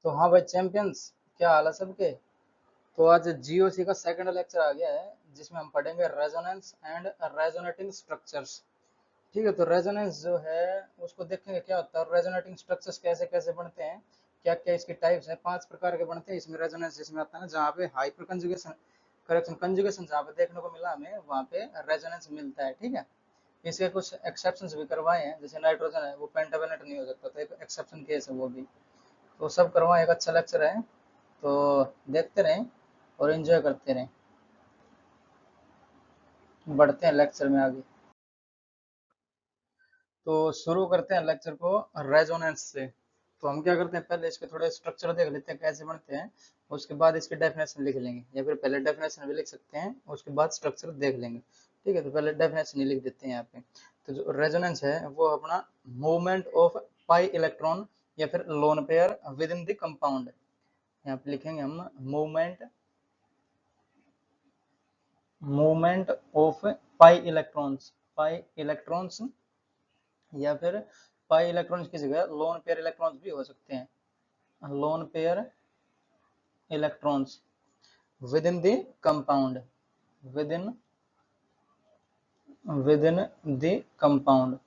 तो हाँ भाई चैंपियंस, क्या हाल है सबके। तो आज जीओसी का सेकंड लेक्चर आ गया है जिसमें हम पढ़ेंगे रेजोनेंस एंड रेजोनेटिंग स्ट्रक्चर्स। ठीक है, तो रेजोनेंस जो है उसको देखेंगे क्या होता है और रेजोनेटिंग स्ट्रक्चर्स कैसे कैसे बनते हैं, क्या क्या इसके टाइप्स हैं। 5 प्रकार के बनते हैं इसमें रेजोनेंस जिसमें आता है ना, जहाँ पे हाइपर कंजुगेशन करेक्शन कंजुगेशन जहाँ पे देखने को मिला हमें वहाँ पे रेजोनेंस मिलता है। ठीक है, इसके कुछ एक्सेप्शंस भी करवाए हैं, जैसे नाइट्रोजन है वो पेंटावेलेंट नहीं हो सकता, तो एक एक्सेप्शन केस है वो भी। तो सब करवाए, एक अच्छा लेक्चर है, तो देखते रहें और एंजॉय करते रहें। बढ़ते हैं लेक्चर में आगे। तो शुरू करते हैं लेक्चर को रेजोनेंस से। तो हम क्या करते हैं, पहले इसके थोड़े स्ट्रक्चर देख लेते हैं कैसे बनते हैं, उसके बाद इसकी डेफिनेशन लिख लेंगे, या फिर पहले डेफिनेशन भी लिख सकते हैं उसके बाद स्ट्रक्चर देख लेंगे। ठीक है, तो पहले डेफिनेशन ही लिख देते हैं यहाँ पे। तो जो रेजोनेंस है वो अपना मूवमेंट ऑफ पाई इलेक्ट्रॉन या फिर lone pair with in the compound. यहाँ पे लिखेंगे हम मूवमेंट ऑफ पाई इलेक्ट्रॉन्स या फिर पाई इलेक्ट्रॉन्स की जगह लोन पेयर इलेक्ट्रॉन्स भी हो सकते हैं। Lone pair electrons with in the compound, with in with in the compound.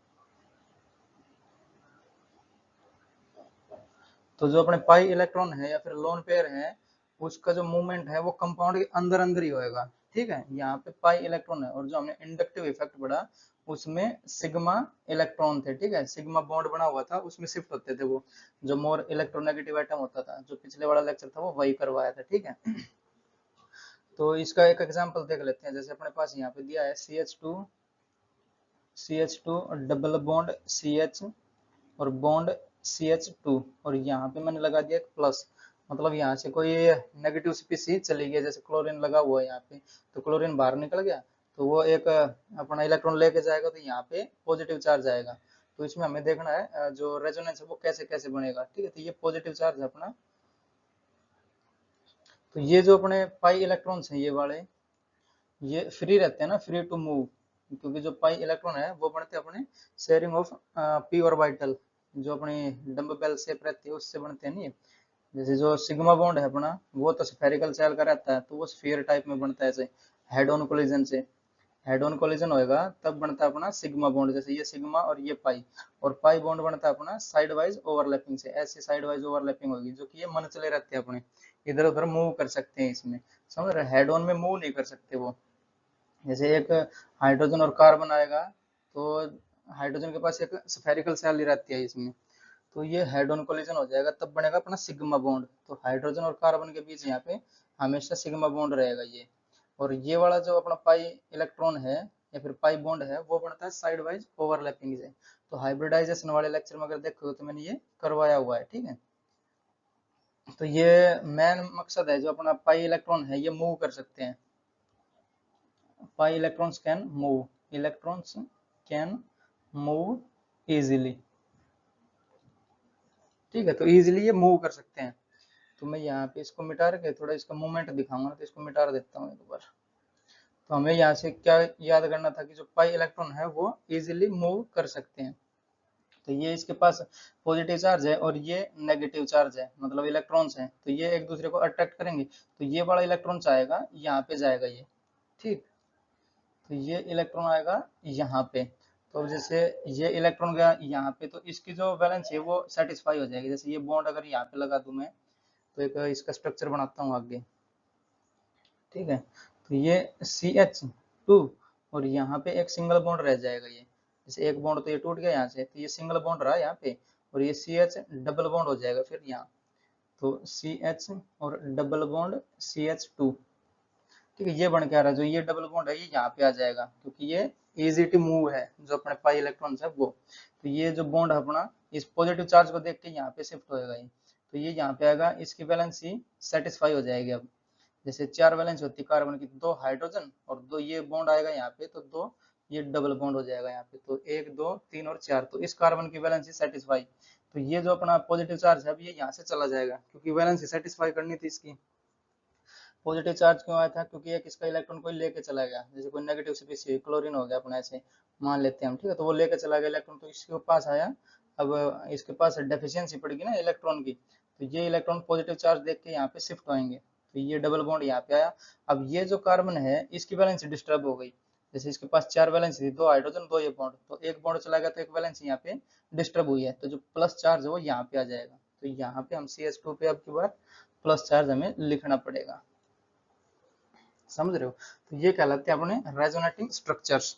तो जो अपने पाई इलेक्ट्रॉन है या फिर लोन पेयर है उसका जो मूवमेंट है वो कंपाउंड के अंदर अंदर ही होएगा। ठीक है, यहाँ पे पाई इलेक्ट्रॉन है और जो हमने इंडक्टिव इफेक्ट पढ़ा उसमें सिग्मा इलेक्ट्रॉन थे। ठीक है, सिग्मा बॉन्ड बना हुआ था, उसमें शिफ्ट होते थे वो, जो मोर इलेक्ट्रोनेगेटिव एटम होता था, जो पिछले वाला लेक्चर था वो वही करवाया था। ठीक है, तो इसका एक एग्जांपल देख लेते हैं। जैसे अपने पास यहाँ पे दिया है CH2 डबल बॉन्ड CH और बॉन्ड CH2, और यहाँ पे मैंने लगा दिया एक प्लस, मतलब यहाँ से कोई नेगेटिव स्पीशीज चली गई, जैसे क्लोरीन लगा हुआ है यहाँ पे, तो क्लोरीन बाहर निकल गया तो वो एक अपना इलेक्ट्रॉन लेके जाएगा, तो यहाँ पे पॉजिटिव चार्ज आएगा। तो इसमें हमें देखना है जो रेजोनेंस है वो कैसे कैसे बनेगा। ठीक है, तो ये पॉजिटिव चार्ज है अपना। तो ये जो अपने पाई इलेक्ट्रॉन्स हैं ये वाले, ये फ्री रहते हैं ना, फ्री टू मूव, क्योंकि जो पाई इलेक्ट्रॉन है वो बनते हैं अपने शेयरिंग ऑफ पी ऑर्बिटल, जो अपनी डम्ब बेल शेप रहती है उससे बनते हैं नहीं। जैसे जो सिग्मा बॉन्ड है अपना वो तो स्फेरिकल सेल का रहता है, तो वो स्फीयर टाइप में बनता है, ऐसे हेड ऑन कोलिजन से, हेड ऑन कोलिजन होएगा तब बनता है अपना सिग्मा बॉन्ड। जैसे ये सिग्मा और ये पाई, और पाई बॉन्ड बनता है अपना साइड वाइज ओवरलैपिंग से, ऐसे साइड वाइज ओवरलैपिंग होगी, जो कि ये मन चले रहते हैं अपने, इधर उधर मूव कर सकते हैं इसमें। समझ रहे, हेड ऑन में मूव नहीं कर सकते वो। जैसे एक हाइड्रोजन और कार्बन आएगा तो हाइड्रोजन के पास एक स्फेरिकल सेल रहती है इसमें, तो ये हेड ऑन कोलिजन हो जाएगा तब बनेगा अपना सिग्मा बॉन्ड। तो हाइड्रोजन और कार्बन के बीच यहाँ पे हमेशा सिग्मा बॉन्ड रहेगा ये। और ये वाला जो अपना पाई इलेक्ट्रॉन है या फिर पाई बॉन्ड है वो बनता है साइड वाइज ओवरलैपिंग से। तो हाइब्रिडाइजेशन वाले लेक्चर में अगर देखोगे तो मैंने ये करवाया हुआ है। ठीक है, तो ये मेन मकसद है, जो अपना पाई इलेक्ट्रॉन है ये मूव कर सकते हैं। pi electrons can move easily। ठीक है, तो इजीली ये मूव कर सकते हैं। तो मैं यहाँ पे इसको मिटा के थोड़ा इसका मूवमेंट दिखाऊंगा, तो इसको मिटा देता हूँ एक बार। तो हमें यहाँ से क्या याद करना था कि जो पाई इलेक्ट्रॉन है वो इजीली मूव कर सकते हैं। तो ये इसके पास पॉजिटिव चार्ज है और ये नेगेटिव चार्ज है, मतलब इलेक्ट्रॉन्स हैं, तो ये एक दूसरे को अट्रैक्ट करेंगे, तो ये वाला इलेक्ट्रॉन चाहेगा यहाँ पे जाएगा ये। ठीक, तो ये इलेक्ट्रॉन आएगा यहाँ पे, तो जैसे ये इलेक्ट्रॉन गया यहाँ पे तो इसकी जो वैलेंस है वो सेटिस्फाई हो जाएगी। जैसे ये बॉन्ड अगर यहाँ पे लगा दूं मैं, तो एक इसका स्ट्रक्चर बनाता हूँ आगे। ठीक है, तो ये CH2 और यहाँ पे एक सिंगल बॉन्ड रह जाएगा ये, जैसे एक बॉन्ड तो ये टूट गया यहाँ से, तो ये सिंगल बॉन्ड रहा यहाँ पे, और ये CH डबल बॉन्ड हो जाएगा फिर यहाँ, तो CH और डबल बॉन्ड CH2। ठीक है, ये बन के आ रहा है, जो ये डबल बॉन्ड है ये यहाँ पे आ जाएगा, क्योंकि ये इजी टू मूव है जो अपने पाई इलेक्ट्रॉन्स है वो। तो ये जो बॉन्ड है अपना इस पॉजिटिव चार्ज को देख के यहाँ पे शिफ्ट होएगा ये, तो ये यहाँ पे आएगा, इसकी वैलेंसी सेटिस्फाई हो जाएगी। अब जैसे 4 वैलेंस होती है कार्बन की, 2 हाइड्रोजन और 2 ये बॉन्ड आएगा यहाँ पे, तो 2 ये डबल बॉन्ड हो जाएगा यहाँ पे, तो 1 2 3 और 4, तो इस कार्बन की वैलेंसी सेटिस्फाई। तो ये जो अपना पॉजिटिव चार्ज है अब ये यहाँ से चला जाएगा, क्योंकि वैलेंसी सेटिस्फाई करनी थी इसकी। पॉजिटिव चार्ज क्यों आया था, क्योंकि एक इसका इलेक्ट्रॉन कोई लेके चला गया, जैसे कोई नेगेटिव स्पीशीज क्लोरीन हो गया अपना, ऐसे मान लेते हैं हम। ठीक है, तो वो लेके चला गया इलेक्ट्रॉन, तो इसके पास आया। अब इसके पास डेफिशिएंसी पड़ गई ना इलेक्ट्रॉन की, तो ये इलेक्ट्रॉन पॉजिटिव चार्ज देख के यहाँ पे शिफ्ट होंगे, तो ये डबल बॉन्ड यहाँ पे आया। अब ये जो कार्बन है इसकी वैलेंसी डिस्टर्ब हो गई, जैसे इसके पास 4 वैलेंसी थी, 2 हाइड्रोजन 2 ये बॉन्ड, तो एक बॉन्ड चला गया तो एक वैलेंसी यहाँ पे डिस्टर्ब हुई है, तो जो प्लस चार्ज है वो यहाँ पे आ जाएगा। तो यहाँ पे हम CH2 पे अब की बार प्लस चार्ज हमें लिखना पड़ेगा, समझ रहे हो। तो ये कहलाते हैं अपने रेजोनेटिंग स्ट्रक्चर्स।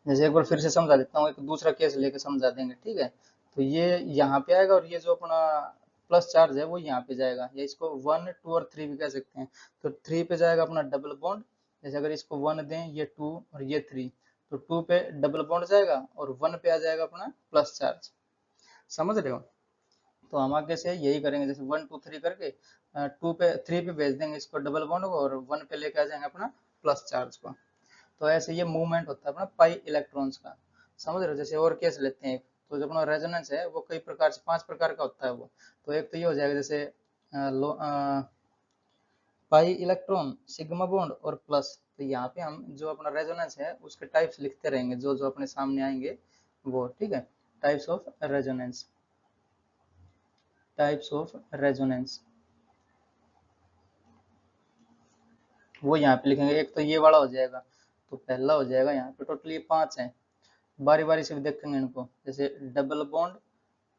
जैसे एक बार फिर से समझा देता हूँ, एक दूसरा केस लेके समझा देंगे, ठीक है। तो ये यहाँ पे आएगा और ये जो अपना प्लस चार्ज है वो यहाँ पे जाएगा, या इसको 1, 2 और 3 भी कह सकते हैं। तो 3 पे जाएगा अपना डबल बॉन्ड, जैसे अगर इसको 1 दें, ये 2 और ये 3, तो 2 पे डबल बॉन्ड जाएगा और 1 पे आ जाएगा अपना प्लस चार्ज, समझ रहे हो। तो हम आगे से यही करेंगे, जैसे 1, 2, 3 करके 2 पे 3 पे भेज देंगे इसको डबल बॉन्ड को, और 1 पे लेके आ जाएंगे अपना प्लस चार्ज को। तो ऐसे ये मूवमेंट होता है अपना पाई इलेक्ट्रॉन्स का, समझ रहे हो। जैसे और केस लेते हैं, तो जो अपना रेजोनेंस है वो कई प्रकार से 5 प्रकार का होता है वो। तो एक तो ये हो जाएगा जैसे पाई इलेक्ट्रॉन, सिग्मा बॉन्ड और प्लस। तो यहाँ पे हम जो अपना रेजोनेंस है उसके टाइप्स लिखते रहेंगे, जो जो अपने सामने आएंगे वो, ठीक है। Types of resonance, types of resonance वो यहाँ पे लिखेंगे। एक तो ये वाला हो जाएगा, तो पहला हो जाएगा यहाँ पे, टोटल ये 5 है, बारी बारी से भी देखेंगे इनको, जैसे डबल बॉन्ड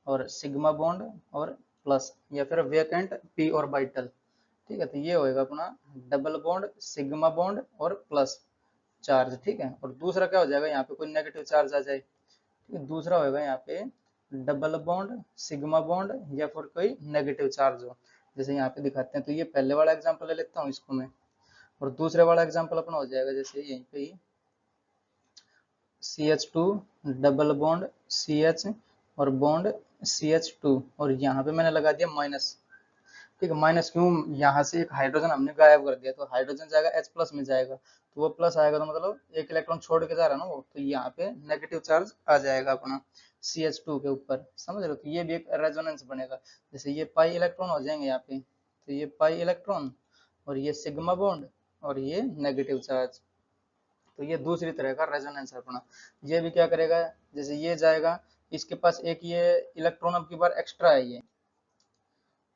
और सिग्मा बॉन्ड और प्लस, या फिर वेकेंट पी ऑर्बिटल, ठीक है। तो ये होएगा अपना डबल बॉन्ड, सिग्मा बॉन्ड और प्लस चार्ज, ठीक है। और दूसरा क्या हो जाएगा, यहाँ पे कोई नेगेटिव चार्ज आ जाए, ठीक है। दूसरा होएगा यहाँ पे डबल बॉन्ड, सिग्मा बॉन्ड या फिर कोई नेगेटिव चार्ज हो, जैसे यहाँ पे दिखाते हैं। तो ये पहले वाला एग्जांपल ले लेता हूँ इसको मैं, और दूसरे वाला एग्जांपल अपना हो जाएगा जैसे यहीं पे ही CH2 डबल बॉन्ड CH और बॉन्ड CH2, और यहाँ पे मैंने लगा दिया माइनस, ठीक है। माइनस क्यों, यहाँ से एक हाइड्रोजन हमने गायब कर दिया, तो हाइड्रोजन जाएगा H प्लस में जाएगा, तो वो प्लस आएगा, तो मतलब एक इलेक्ट्रॉन छोड़ के जा रहा है ना वो, तो यहाँ पे नेगेटिव चार्ज आ जाएगा अपना CH2 के ऊपर, समझ रहे हो। तो ये भी एक रेजोनेंस बनेगा, जैसे ये पाई इलेक्ट्रॉन हो जाएंगे यहाँ पे, तो ये पाई इलेक्ट्रॉन और ये सिग्मा बॉन्ड और ये नेगेटिव चार्ज, तो ये दूसरी तरह का रेजोनेंस है अपना। ये भी क्या करेगा, जैसे ये जाएगा, इसके पास एक ये इलेक्ट्रॉन अब की बार एक्स्ट्रा है,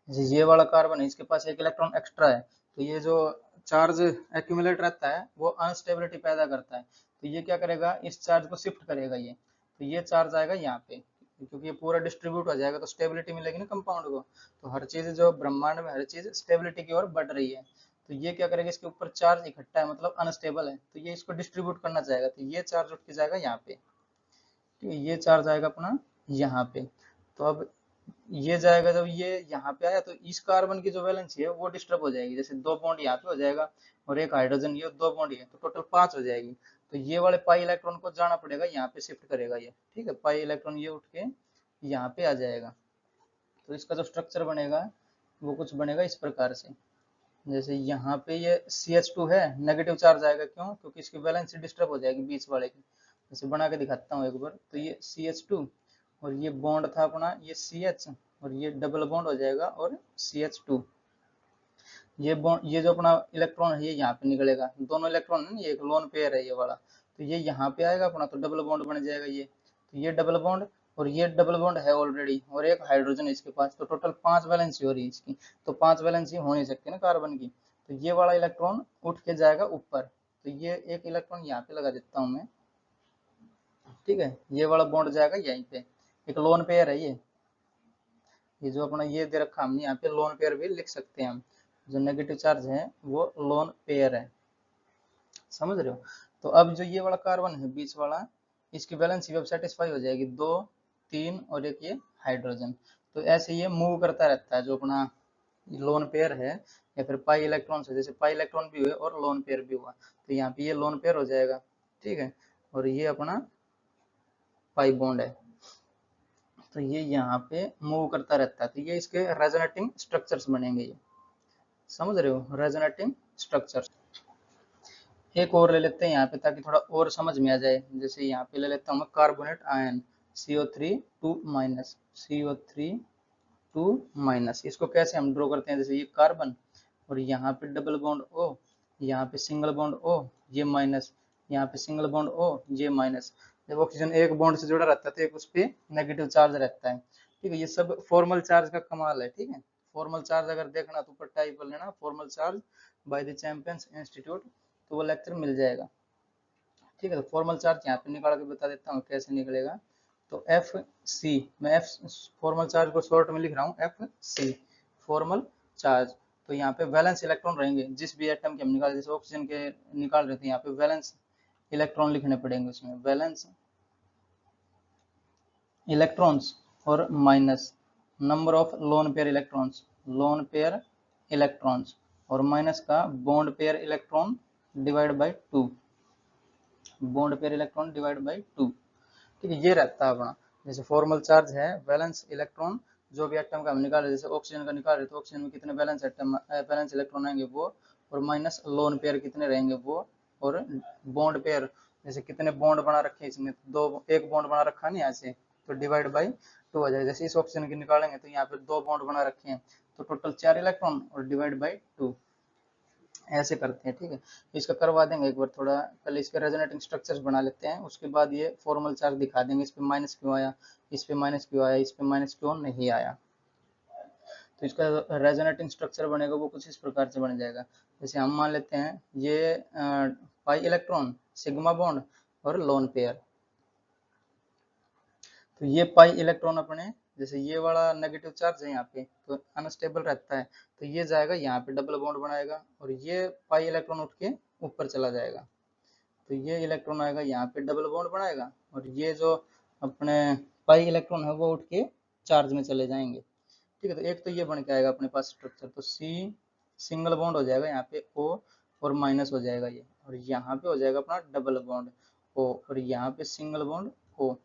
ये वाला कार्बन है, इसके पास एक इलेक्ट्रॉन एक्स्ट्रा है, तो ये जो चार्ज एक्यूमुलेट रहता है वो अनस्टेबिलिटी पैदा करता है, तो ये क्या करेगा, इस चार्ज को शिफ्ट करेगा ये, तो ये चार्ज आएगा यहाँ पे, क्योंकि ये पूरा डिस्ट्रीब्यूट हो जाएगा तो स्टेबिलिटी मिलेगी ना कंपाउंड को। तो हर चीज जो ब्रह्मांड में हर चीज स्टेबिलिटी की ओर बढ़ रही है, तो ये क्या करेगा, इसके ऊपर चार्ज इकट्ठा है मतलब अनस्टेबल है, तो ये इसको डिस्ट्रीब्यूट करना चाहेगा, तो ये चार्ज उठ के जाएगा यहाँ पे, ठीक है। ये चार्ज आएगा अपना यहाँ पे। तो अब ये जाएगा, जब ये यहाँ पे आया तो इस कार्बन की जो वैलेंसी है वो डिस्टर्ब हो जाएगी, जैसे 2 बॉन्ड यहाँ पे हो जाएगा और एक हाइड्रोजन, ये 2 बॉन्ड है, तो टोटल 5 हो जाएगी। तो ये वाले पाई इलेक्ट्रॉन को जाना पड़ेगा, यहाँ पे शिफ्ट करेगा ये, ठीक है। पाई इलेक्ट्रॉन ये उठ के यहाँ पे आ जाएगा, तो इसका जो स्ट्रक्चर बनेगा वो कुछ बनेगा इस प्रकार से। जैसे यहाँ पे ये CH2 है, नेगेटिव चार्ज आएगा, क्यों, क्योंकि इसकी वैलेंसी डिस्टर्ब हो जाएगी बीच वाले की। जैसे बना के दिखाता हूँ एक बार, तो ये CH2 और ये बॉन्ड था अपना ये CH, और ये डबल बॉन्ड हो जाएगा और CH2, ये बॉन्ड, ये जो अपना इलेक्ट्रॉन है ये यहाँ पे निकलेगा, दोनों इलेक्ट्रॉन है, ये एक लोन पेयर है ये वाला, तो ये यहाँ पे आएगा अपना, तो डबल बॉन्ड बन जाएगा ये, तो ये डबल बॉन्ड और ये डबल बॉन्ड है ऑलरेडी, और एक हाइड्रोजन इसके पास, तो टोटल 5 वैलेंसी हो रही है इसकी, तो 5 वैलेंसी हो नहीं सकती ना कार्बन की, तो ये वाला इलेक्ट्रॉन उठ के जाएगा ऊपर, तो ये एक इलेक्ट्रॉन यहाँ पे लगा देता हूँ मैं, ठीक है। ये वाला बॉन्ड जाएगा यहीं पे, एक लोन पेयर है ये जो अपना ये दे रखा हमने यहाँ पे लोन पेयर भी लिख सकते हैं हम, जो नेगेटिव चार्ज है वो लोन पेयर है, समझ रहे हो। तो अब जो ये वाला कार्बन है बीच वाला, इसकी बैलेंस भी अब सेटिस्फाई हो जाएगी, 2, 3 और एक ये हाइड्रोजन। तो ऐसे ये मूव करता रहता है जो अपना लोन पेयर है, या फिर पाई इलेक्ट्रॉन से, जैसे पाई इलेक्ट्रॉन भी हुए और लोन पेयर भी हुआ, तो यहाँ पे ये लोन पेयर हो जाएगा, ठीक है। और ये अपना पाई बॉन्ड है, तो ये यहाँ पे मूव करता रहता है, तो ये इसके रेजोनेटिंग स्ट्रक्चर्स बनेंगे, ये समझ रहे हो, रेजोनेटिंग स्ट्रक्चर्स। एक और ले लेते हैं यहाँ पे ताकि थोड़ा और समझ में आ जाए, जैसे यहाँ पे ले लेता हूँ मैं carbonate ion CO3 2 minus, CO3 2 minus, इसको कैसे हम ड्रॉ करते हैं, जैसे ये कार्बन और यहाँ पे डबल बॉन्ड O, यहाँ पे सिंगल बॉन्ड O, ये माइनस, यहाँ पे सिंगल बॉन्ड O, ये माइनस। जब ऑक्सीजन एक बॉन्ड से जुड़ा रहता है तो एक उस पर नेगेटिव चार्ज रहता है, ठीक है, ये सब फॉर्मल चार्ज का कमाल है। ठीक है, फॉर्मल चार्ज अगर देखना तो ऊपर टाइप कर लेना formal charge by the champions institute, तो वो लेक्चर मिल जाएगा। ठीक है, तो फॉर्मल चार्ज यहाँ पे निकाल के बता देता हूँ कैसे निकलेगा। तो एफ सी, मैं एफ फॉर्मल चार्ज को शॉर्ट में लिख रहा हूँ एफ सी फॉर्मल चार्ज। तो यहाँ पे वैलेंस इलेक्ट्रॉन रहेंगे जिस भी एटम के हम निकाल, जैसे ऑक्सीजन के निकाल रहे थे, यहाँ पे वैलेंस इलेक्ट्रॉन लिखने पड़ेंगे उसमें, वैलेंस इलेक्ट्रॉन्स और minus number of lone pair electrons, lone pair electrons, और माइनस का bond pair electron divide by 2, bond pair electron divide by 2। ठीक है, ये रहता है अपना। जैसे फॉर्मल चार्ज है वैलेंस इलेक्ट्रॉन, जो भी एटम का हम निकाल रहे, जैसे ऑक्सीजन का निकाल रहे तो ऑक्सीजन में कितने वैलेंस एटम वैलेंस इलेक्ट्रॉन आएंगे वो, और माइनस लोन पेयर कितने रहेंगे वो, और बॉन्ड पेयर जैसे कितने बॉन्ड बना रखे हैं इसमें, दो, एक बॉन्ड बना रखा नहीं यहाँ से, तो डिवाइड बाई 2 आ जाएगा। जैसे इस ऑक्सीजन की निकालेंगे तो यहाँ पे 2 बॉन्ड बना रखे हैं, तो टोटल 4 इलेक्ट्रॉन और डिवाइड बाई 2, ऐसे करते हैं। ठीक है, इसका करवा देंगे एक बार, थोड़ा पहले इसके रेजोनेटिंग स्ट्रक्चर्स बना लेते हैं, उसके बाद ये फॉर्मल चार्ज दिखा देंगे, इस पे माइनस क्यों आया, इस पे माइनस क्यों आया, इस पे माइनस क्यों नहीं आया। तो इसका रेजोनेटिंग स्ट्रक्चर बनेगा वो कुछ इस प्रकार से बन जाएगा। जैसे हम मान लेते हैं ये पाई इलेक्ट्रॉन, सिग्मा बॉन्ड और लोन पेयर। तो ये पाई इलेक्ट्रॉन अपने, जैसे ये वाला नेगेटिव चार्ज है यहाँ पे तो अनस्टेबल रहता है, तो ये जाएगा यहाँ पे डबल बॉन्ड बनाएगा, और ये पाई इलेक्ट्रॉन उठ के ऊपर चला जाएगा, तो ये इलेक्ट्रॉन आएगा यहाँ पे डबल बॉन्ड बनाएगा, और ये जो अपने पाई इलेक्ट्रॉन है वो उठ के चार्ज में चले जाएंगे। ठीक है, तो एक तो ये बन के आएगा अपने पास स्ट्रक्चर, तो सी सिंगल बॉन्ड हो जाएगा यहाँ पे ओ, और माइनस हो जाएगा ये, और यहाँ पे हो जाएगा अपना डबल बॉन्ड ओ, और यहाँ पे सिंगल बॉन्ड ओ।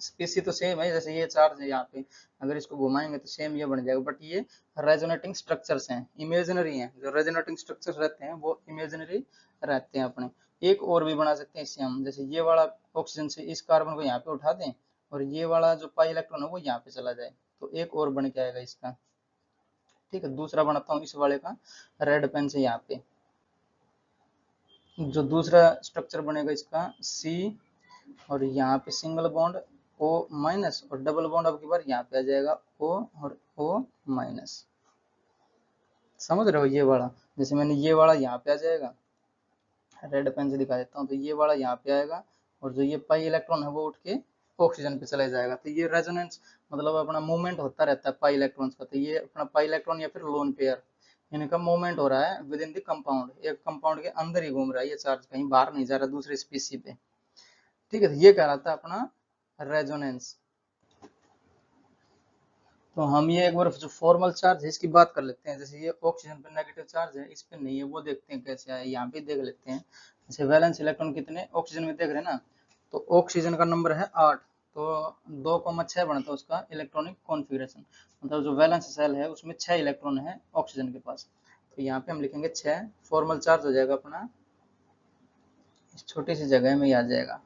स्पीसी तो सेम है, जैसे ये चार्ज है यहाँ पे, अगर इसको घुमाएंगे तो सेम ये बन जाएगा, बट ये रेजोनेटिंग स्ट्रक्चर्स हैं, इमेजिनरी हैं। जो रेजोनेटिंग स्ट्रक्चर्स रहते हैं वो इमेजिनरी रहते हैं अपने। एक और भी बना सकते हैं इससे हम, जैसे ये वाला ऑक्सीजन से इस कार्बन को यहाँ पे उठा दें, और ये वाला जो पाई इलेक्ट्रॉन है वो यहाँ पे चला जाए, तो एक और बन के आएगा इसका। ठीक है, दूसरा बनाता हूँ इस वाले का रेड पेन से। यहाँ पे जो दूसरा स्ट्रक्चर बनेगा इसका सी, और यहाँ पे सिंगल बॉन्ड ओ माइनस, और डबल बॉन्ड अब की बार यहाँ पे आ जाएगा ओ और ओ माइनस। समझ रहे हो ये वाला, जैसे मैंने ये वाला यहाँ पे आ जाएगा, रेड पेन से दिखा देता हूँ, तो ये वाला यहाँ पे आएगा, और जो ये पाई इलेक्ट्रॉन है वो उठ के ऑक्सीजन पे चला जाएगा। तो ये रेजोनेंस मतलब अपना मूवमेंट होता रहता है पाई इलेक्ट्रॉन्स का। तो ये अपना पाई इलेक्ट्रॉन या फिर लोन पेयर, इनका मूवमेंट हो रहा है विद इन द कंपाउंड, एक कंपाउंड के अंदर ही घूम रहा है ये चार्ज, कहीं बाहर नहीं जा रहा दूसरे स्पीसी पे। ठीक है, तो ये कह रहा था अपना रेजोनेंस। तो हम ये एक बार जो फॉर्मल चार्ज है इसकी बात कर लेते हैं। जैसे ये ऑक्सीजन पे नेगेटिव चार्ज है, इस पे नहीं है, वो देखते हैं कैसे है, यहाँ पे देख लेते हैं। जैसे वैलेंस इलेक्ट्रॉन कितने ऑक्सीजन में देख रहे हैं ना, तो ऑक्सीजन का नंबर है 8, तो 2,6 बनता है उसका इलेक्ट्रॉनिक कॉन्फ़िगरेशन, मतलब जो वैलेंस सेल है उसमें 6 इलेक्ट्रॉन है ऑक्सीजन के पास, तो यहाँ पे हम लिखेंगे 6। फॉर्मल चार्ज हो जाएगा अपना इस छोटी सी जगह में ही आ जाएगा।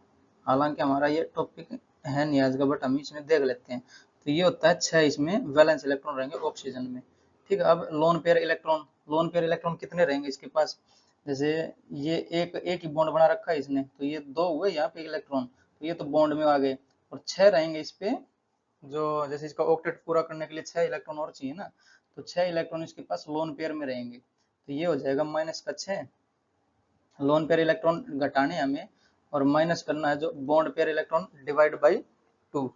हालांकि हमारा ये टॉपिक है नहीं आज का, बट हम इसमें देख लेते हैं। तो ये होता है 6, इसमें वैलेंस इलेक्ट्रॉन रहेंगे ऑक्सीजन में। ठीक है, अब lone pair electron, lone pair electron कितने रहेंगे इसके पास, जैसे ये एक ही बॉन्ड बना रखा है इसने, तो ये 2 हुए यहाँ पे इलेक्ट्रॉन, तो ये तो बॉन्ड में आ गए, और 6 रहेंगे इस पे, जो जैसे इसका ऑक्टेट पूरा करने के लिए 6 इलेक्ट्रॉन और चाहिए ना, तो 6 इलेक्ट्रॉन इसके पास लोन पेयर में रहेंगे, तो ये हो जाएगा माइनस का 6। लोन पेयर इलेक्ट्रॉन घटाने हमें, और माइनस करना है जो bond pair electron divide by 2।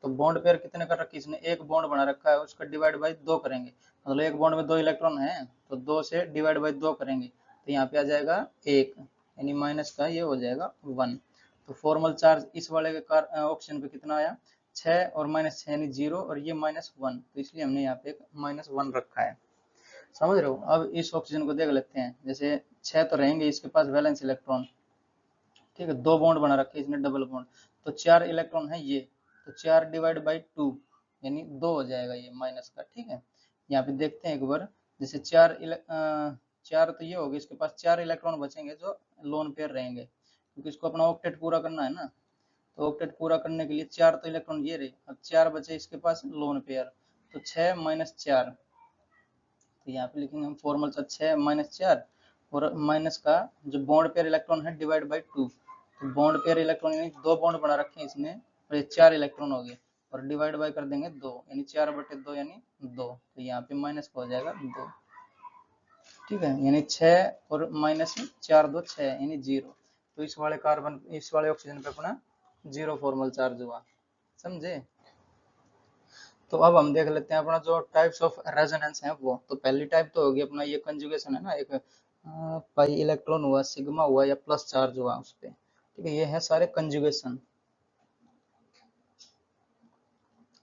तो बॉन्ड पेयर कितने कर रखी इसने, एक बॉन्ड बना रखा है, उसका डिवाइड बाई 2 करेंगे, मतलब एक बॉन्ड में 2 इलेक्ट्रॉन है, तो 2 से डिवाइड बाई 2 करेंगे, तो यहाँ पे आ जाएगा 1, यानी माइनस का ये हो जाएगा 1। तो फॉर्मल चार्ज इस वाले के ऑप्शन पे कितना आया 6, और माइनस 6 यानी 0, और ये -1, तो इसलिए हमने यहाँ पे एक -1 रखा है। समझ रहे हो। अब इस ऑक्सीजन को देख लेते हैं, जैसे 6 तो रहेंगे इसके पास वैलेंस इलेक्ट्रॉन, ठीक है, 2 बॉन्ड बना रखे इसने डबल बॉन्ड, तो 4 इलेक्ट्रॉन है ये, तो 4 डिवाइड बाई 2 यानी 2 हो जाएगा ये माइनस का। ठीक है, यहाँ पे देखते हैं एक बार, जैसे 4 तो ये हो गए, इसके पास 4 इलेक्ट्रॉन बचेंगे जो लोन पेयर रहेंगे, क्योंकि इसको अपना ऑक्टेट पूरा करना है ना, तो ऑक्टेट पूरा करने के लिए 4 तो इलेक्ट्रॉन ये रहे, अब 4 बचे इसके पास लोन पेयर, तो 6 माइनस 4, तो यहाँ पे लिखेंगे हम फॉर्मल चार्ज 6 माइनस 4, और माइनस का जो बॉन्ड पेयर इलेक्ट्रॉन है डिवाइड बाई 2, तो बॉन्ड पेयर इलेक्ट्रॉन यानी 2 बॉन्ड बना रखे हैं इसमें, और ये 4 इलेक्ट्रॉन हो गए, और डिवाइड बाय कर देंगे 2, यानी 4/2 यानी 2, तो यहाँ पे माइनस हो जाएगा 2। ठीक है, यानी 6 और माइनस 4 2 6 यानी 0। तो इस वाले कार्बन, इस वाले ऑक्सीजन पे अपना 0 फॉर्मल चार्ज हुआ, समझे। तो अब हम देख लेते हैं अपना जो टाइप्स ऑफ रेजोनेंस है वो। तो पहली टाइप तो होगी अपना ये कंजुगेशन है ना, एक पाई इलेक्ट्रॉन हुआ, सिग्मा हुआ या प्लस चार्ज हुआ उस पे। ठीक है, ये है सारे कंजुगेशन।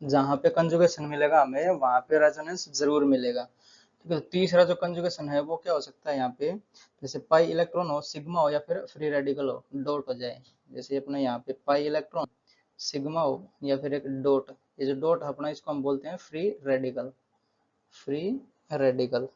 जहां पे कंजुगेशन मिलेगा हमें वहां पे रेजोनेंस जरूर मिलेगा। ठीक है, तो तीसरा जो कंजुगेशन है वो क्या हो सकता है यहाँ पे, जैसे पाई इलेक्ट्रॉन हो, सिग्मा हो या फिर फ्री रेडिकल हो, डॉट हो जाए। जैसे अपने यहाँ पे पाई इलेक्ट्रॉन, सिग्मा हो या फिर एक डॉट, ये जो डॉट है अपना इसको हम बोलते हैं free radical. Free radical,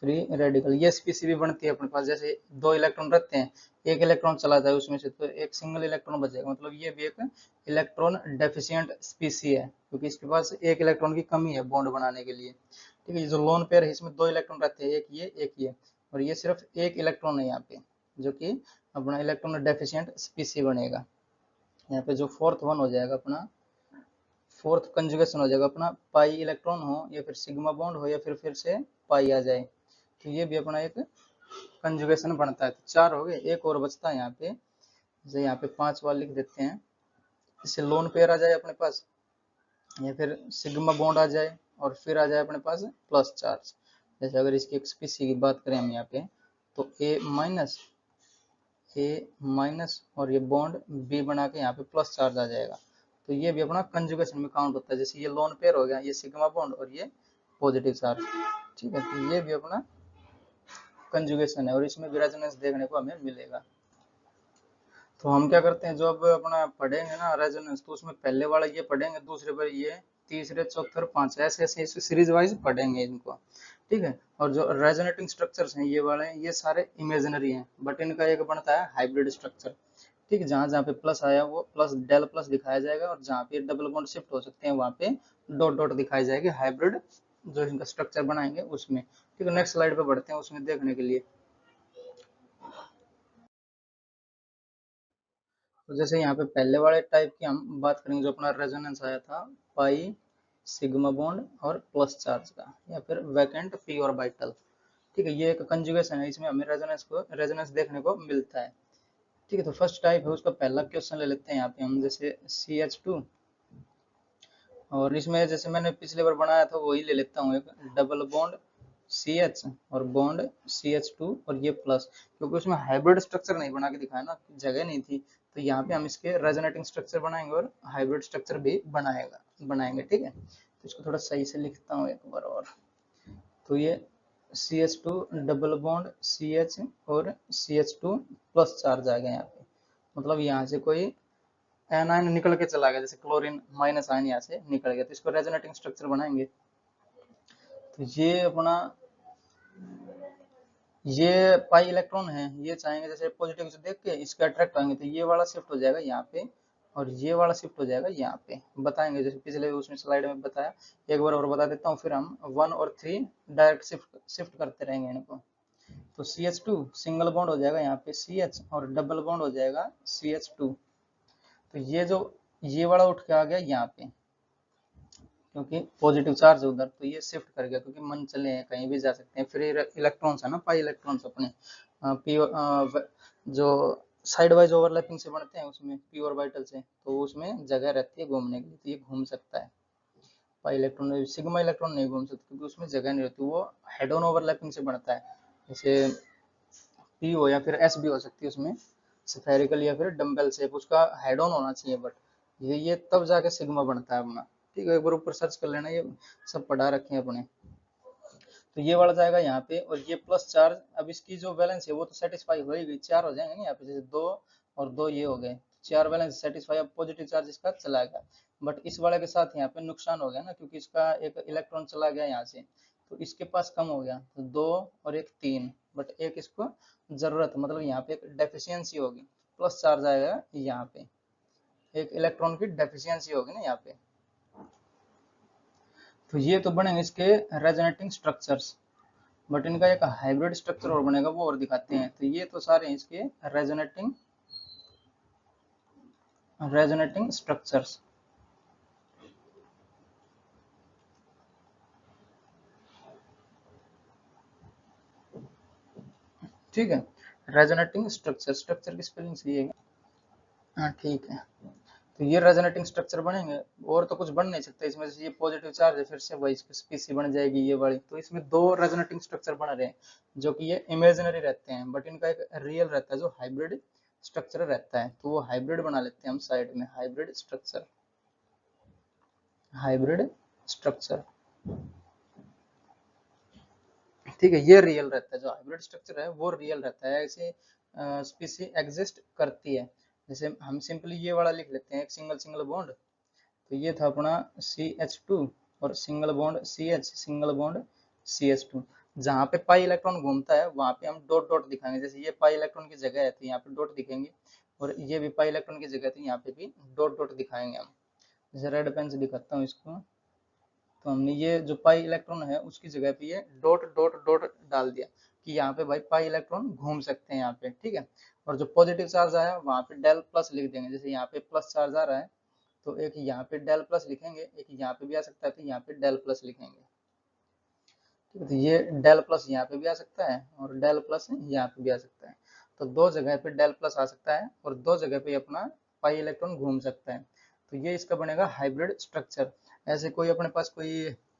free radical ये स्पीसी भी बनती है अपने पास। जैसे 2 इलेक्ट्रॉन रहते हैं, एक इलेक्ट्रॉन चला जाए उसमें से तो एक सिंगल इलेक्ट्रॉन बचेगा, मतलब ये भी एक इलेक्ट्रॉन डेफिशिएंट स्पीसी है, क्योंकि इसके पास एक इलेक्ट्रॉन की कमी है बॉन्ड बनाने के लिए। ठीक है, जो लोन पेयर है इसमें 2 इलेक्ट्रॉन रहते हैं, एक ये, और ये सिर्फ एक इलेक्ट्रॉन है यहाँ पे, जो कि अपना इलेक्ट्रॉन डेफिशिएंट स्पीसी बनेगा। यहाँ पे जो फोर्थ वन हो जाएगा अपना, फोर्थ कंजुगेशन हो जाएगा अपना, पाई इलेक्ट्रॉन हो या फिर सिग्मा बॉन्ड हो या फिर से पाई आ जाए, तो ये भी अपना एक कंजुगेशन बनता है। तो 4 हो गए, एक और बचता है यहाँ पे, जैसे यहाँ पे 5 वाला लिख देते हैं। जैसे लोन पेयर आ जाए अपने पास या फिर सिग्मा बॉन्ड आ जाए और फिर आ जाए अपने पास प्लस चार्ज। जैसे अगर इसकी एक स्पीसी की बात करें हम यहाँ पे, तो ए माइनस और ये बॉन्ड बी बना के यहाँ पे प्लस चार्ज आ जाएगा। तो ये भी अपना कंजुगेशन में काउंट होता है। जैसे ये लोन पेयर हो गया, ये सिग्मा बॉन्ड और ये पॉजिटिव चार्ज। ठीक है, तो ये भी अपना कंजुगेशन है और इसमें भी रेजोनेंस देखने को हमें मिलेगा। तो हम क्या करते हैं, जो अब अपना पढ़ेंगे ना रेजोनेंस, तो उसमें पहले वाला ये पढ़ेंगे, दूसरे पर ये, तीसरे चौथे और पांचवे, ऐसे ऐसे इस सीरीज वाइज पढ़ेंगे इनको। ठीक है, और जो रेजोनेटिंग स्ट्रक्चर्स हैं ये वाले, ये सारे इमेजिनरी हैं, बट इनका एक बनता है हाइब्रिड स्ट्रक्चर। ठीक है, जहां जहां पे प्लस आया वो प्लस डेल प्लस दिखाया जाएगा, और जहां पे डबल बॉन्ड शिफ्ट हो सकते हैं वहां पे डॉट डॉट दिखाई जाएगी, हाइब्रिड जो इनका स्ट्रक्चर बनाएंगे उसमें। ठीक है, नेक्स्ट स्लाइड पे बढ़ते हैं उसमें देखने के लिए। तो जैसे यहाँ पे पहले वाले टाइप की हम बात करेंगे, जो अपना रेजोनेंस आया था पाई सिग्मा बॉन्ड और प्लस चार्ज का, या फिर वैकेंट पी ऑर्बिटल। ठीक है, ये एक कंजुगेशन है, इसमें हमें रेजोनेंस देखने को मिलता है। ठीक है, तो फर्स्ट टाइप है उसका पहला क्वेश्चन ले लेते हैं यहाँ पे हम, जैसे CH2, और इसमें जैसे मैंने पिछले बार बनाया था वही ले लेता हूँ, एक डबल बॉन्ड CH और बॉन्ड CH2 और ये प्लस, क्योंकि उसमें हाइब्रिड स्ट्रक्चर नहीं बना के दिखाया ना, जगह नहीं थी, तो यहाँ पे हम इसके रेजोनेटिंग स्ट्रक्चर बनाएंगे और हाइब्रिड स्ट्रक्चर भी बनाएंगे। ठीक है, तो इसको थोड़ा सही से लिखता हूँ एक बार और। तो ये CH2 डबल बॉन्ड CH और CH2 प्लस चार्ज आ गया यहाँ पे, मतलब यहाँ से कोई एनायन निकल के चला गया, जैसे क्लोरीन माइनस आयन यहाँ से निकल गया, तो इसको रेजोनेटिंग स्ट्रक्चर बनाएंगे। तो ये अपना, ये पाई इलेक्ट्रॉन है, ये चाहेंगे जैसे पॉजिटिव से देख के इसके अट्रैक्ट होंगे, तो ये वाला शिफ्ट हो जाएगा यहाँ पे और ये वाला शिफ्ट हो जाएगा यहाँ पे, बताएंगे जैसे पिछले उसमें स्लाइड में बताया। एक बार और बता देता हूँ, फिर हम 1 और 3 डायरेक्ट शिफ्ट करते रहेंगे इनको। तो CH2 सिंगल बॉन्ड हो जाएगा यहाँ पे CH और डबल बॉन्ड हो जाएगा CH2। तो ये जो ये वाला उठ के आ गया यहाँ पे, क्योंकि पॉजिटिव चार्ज उधर, तो ये शिफ्ट कर गया, क्योंकि मन चले हैं कहीं भी जा सकते हैं, फ्री इलेक्ट्रॉन्स है ना पाई इलेक्ट्रॉन्स अपने, पी जो साइड वाइज ओवरलैपिंग से बनते हैं उसमें पी ऑर्बिटल से, तो उसमें जगह रहती है घूमने के लिए, तो ये घूम सकता है। पाई इलेक्ट्रॉन, सिग्मा इलेक्ट्रॉन नहीं घूम सकते क्योंकि उसमें जगह नहीं रहती, वो हेड ऑन ओवरलैपिंग से बनता है। जैसे पी हो या फिर एस भी हो सकती है उसमें, स्फेरिकल या फिर डम्बल शेप, उसका हेड ऑन होना चाहिए, बट ये तब जाके सिग्मा बनता है अपना। ठीक है, एक बार ऊपर सर्च कर लेना, ये सब पढ़ा रखे हैं अपने। तो ये वाला जाएगा यहाँ पे, और ये प्लस चार्ज, अब इसकी जो बैलेंस है वो तो सेटिस्फाई हो ही गई, 4 हो जाएंगे ना यहाँ पे, जैसे 2 और 2 ये हो गए, 4 बैलेंस सेटिस्फाई, अब पॉजिटिव चार्ज इसका चला गया। बट इस वाले के साथ यहाँ पे नुकसान हो गया ना, क्योंकि इसका एक इलेक्ट्रॉन चला गया यहाँ से, तो इसके पास कम हो गया, तो 2 और एक 3, बट एक इसको जरूरत, मतलब यहाँ पे एक डेफिशिएंसी होगी, प्लस चार्ज आएगा यहाँ पे, एक इलेक्ट्रॉन की डेफिशिएंसी होगी ना यहाँ पे। तो ये तो बनेंगे इसके रेजोनेटिंग स्ट्रक्चर्स, बट इनका एक हाइब्रिड स्ट्रक्चर और बनेगा, वो और दिखाते हैं। तो ये तो सारे हैं इसके रेजोनेटिंग रेजोनेटिंग स्ट्रक्चर्स। ठीक है, रेजोनेटिंग स्ट्रक्चर, स्ट्रक्चर की स्पेलिंग सही है। हाँ ठीक है, तो ये रेजोनेटिंग स्ट्रक्चर बनेंगे, और तो कुछ बन नहीं सकता इसमें से। ये पॉजिटिव चार्ज है, फिर से वही स्पीसी बन जाएगी ये वाली। तो इसमें दो रेजोनेटिंग स्ट्रक्चर बन रहे हैं, जो कि ये इमेजिनरी रहते हैं, बट इनका एक रियल रहता है जो हाइब्रिड स्ट्रक्चर रहता है। तो वो हाइब्रिड बना लेते हैं हम साइड में, हाइब्रिड स्ट्रक्चर, हाइब्रिड स्ट्रक्चर। ठीक है, ये रियल रहता है, जो हाइब्रिड स्ट्रक्चर है वो रियल रहता है, ऐसे स्पीसी एग्जिस्ट करती है। जैसे हम सिंपली ये वाला लिख लेते हैं, एक सिंगल सिंगल बॉन्ड। तो ये था अपना CH2 और single bond CH, single bond CH2। जहाँ पे पाई इलेक्ट्रॉन घूमता है वहाँ पे हम डॉट डॉट दिखाएंगे। जैसे ये पाई इलेक्ट्रॉन की जगह है तो यहाँ पे डॉट दिखेंगे, और ये भी पाई इलेक्ट्रॉन की जगह है तो यहाँ पे भी डॉट डॉट दिखाएंगे हम। जैसे रेड पेन से दिखाता हूँ इसको, तो हमने ये जो पाई इलेक्ट्रॉन है उसकी जगह पे ये डॉट डॉट डॉट डाल दिया कि यहाँ पे भाई पाई इलेक्ट्रॉन घूम सकते हैं यहाँ पे। ठीक है, और जो पॉजिटिव चार्ज आया वहाँ पे डेल प्लस लिख देंगे। जैसे यहाँ पे प्लस चार्ज आ रहा है तो एक यहाँ पे डेल प्लस लिखेंगे, एक यहाँ पे भी आ सकता है तो यहाँ पे डेल प्लस लिखेंगे। ठीक है, तो ये डेल प्लस यहाँ पे भी आ सकता है और डेल प्लस यहाँ पे भी आ सकता है। तो दो जगह पे डेल प्लस आ सकता है और दो जगह पे अपना पाई इलेक्ट्रॉन घूम सकता है। तो ये इसका बनेगा हाइब्रिड स्ट्रक्चर। ऐसे कोई अपने पास कोई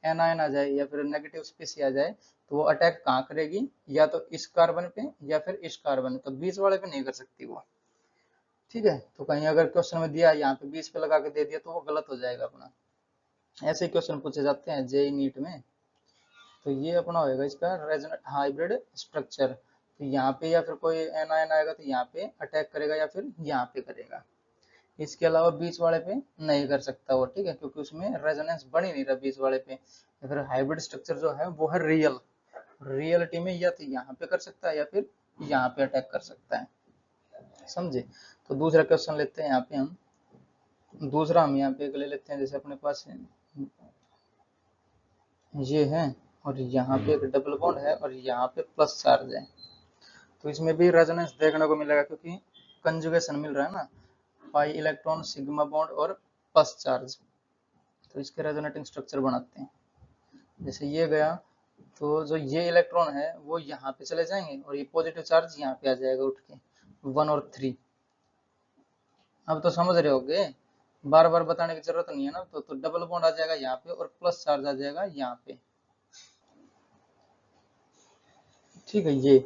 एनायन आ जाए या फिर नेगेटिव स्पीसी आ जाए तो वो अटैक कहाँ करेगी, या तो इस कार्बन पे या फिर इस कार्बन, तो बीच वाले पे नहीं कर सकती वो। ठीक है, तो कहीं अगर क्वेश्चन में दिया यहाँ पे 20 पे लगा के दे दिया तो वो गलत हो जाएगा अपना। ऐसे क्वेश्चन पूछे जाते हैं जेई नीट में। तो ये अपना होएगा इसका रेजोनेंट हाइब्रिड स्ट्रक्चर। तो यहाँ पे या फिर कोई एनायन आएगा तो यहाँ पे अटैक करेगा या फिर यहाँ पे करेगा, इसके अलावा बीच वाले पे नहीं कर सकता वो। ठीक है, क्योंकि उसमें रेजोनेंस बन ही नहीं रहा बीच वाले पे। या फिर हाइब्रिड स्ट्रक्चर जो है वो है रियल, रियलिटी में या तो यहाँ पे कर सकता है या फिर यहाँ पे अटैक कर सकता है। समझे? तो दूसरा क्वेश्चन लेते हैं यहाँ पे हम। दूसरा हम यहाँ पे ले लेते हैं, जैसे अपने पास ये है और यहाँ पे एक डबल बॉन्ड है और यहाँ पे प्लस चार्ज है। तो इसमें भी रेजोनेंस देखने को मिलेगा क्योंकि कंजुगेशन मिल रहा है ना, पाई इलेक्ट्रॉन सिग्मा बॉन्ड और प्लस चार्ज। तो इसके रेजोनेटिंग स्ट्रक्चर बनाते हैं। जैसे ये गया तो जो ये इलेक्ट्रॉन है वो यहाँ पे चले जाएंगे और ये पॉजिटिव चार्ज यहाँ पे आ जाएगा उठ के 1 और 3। अब तो समझ रहे होगे, बार बार बताने की जरूरत नहीं है ना। तो डबल बॉन्ड आ जाएगा यहाँ पे और प्लस चार्ज आ जाएगा यहाँ पे। ठीक है, ये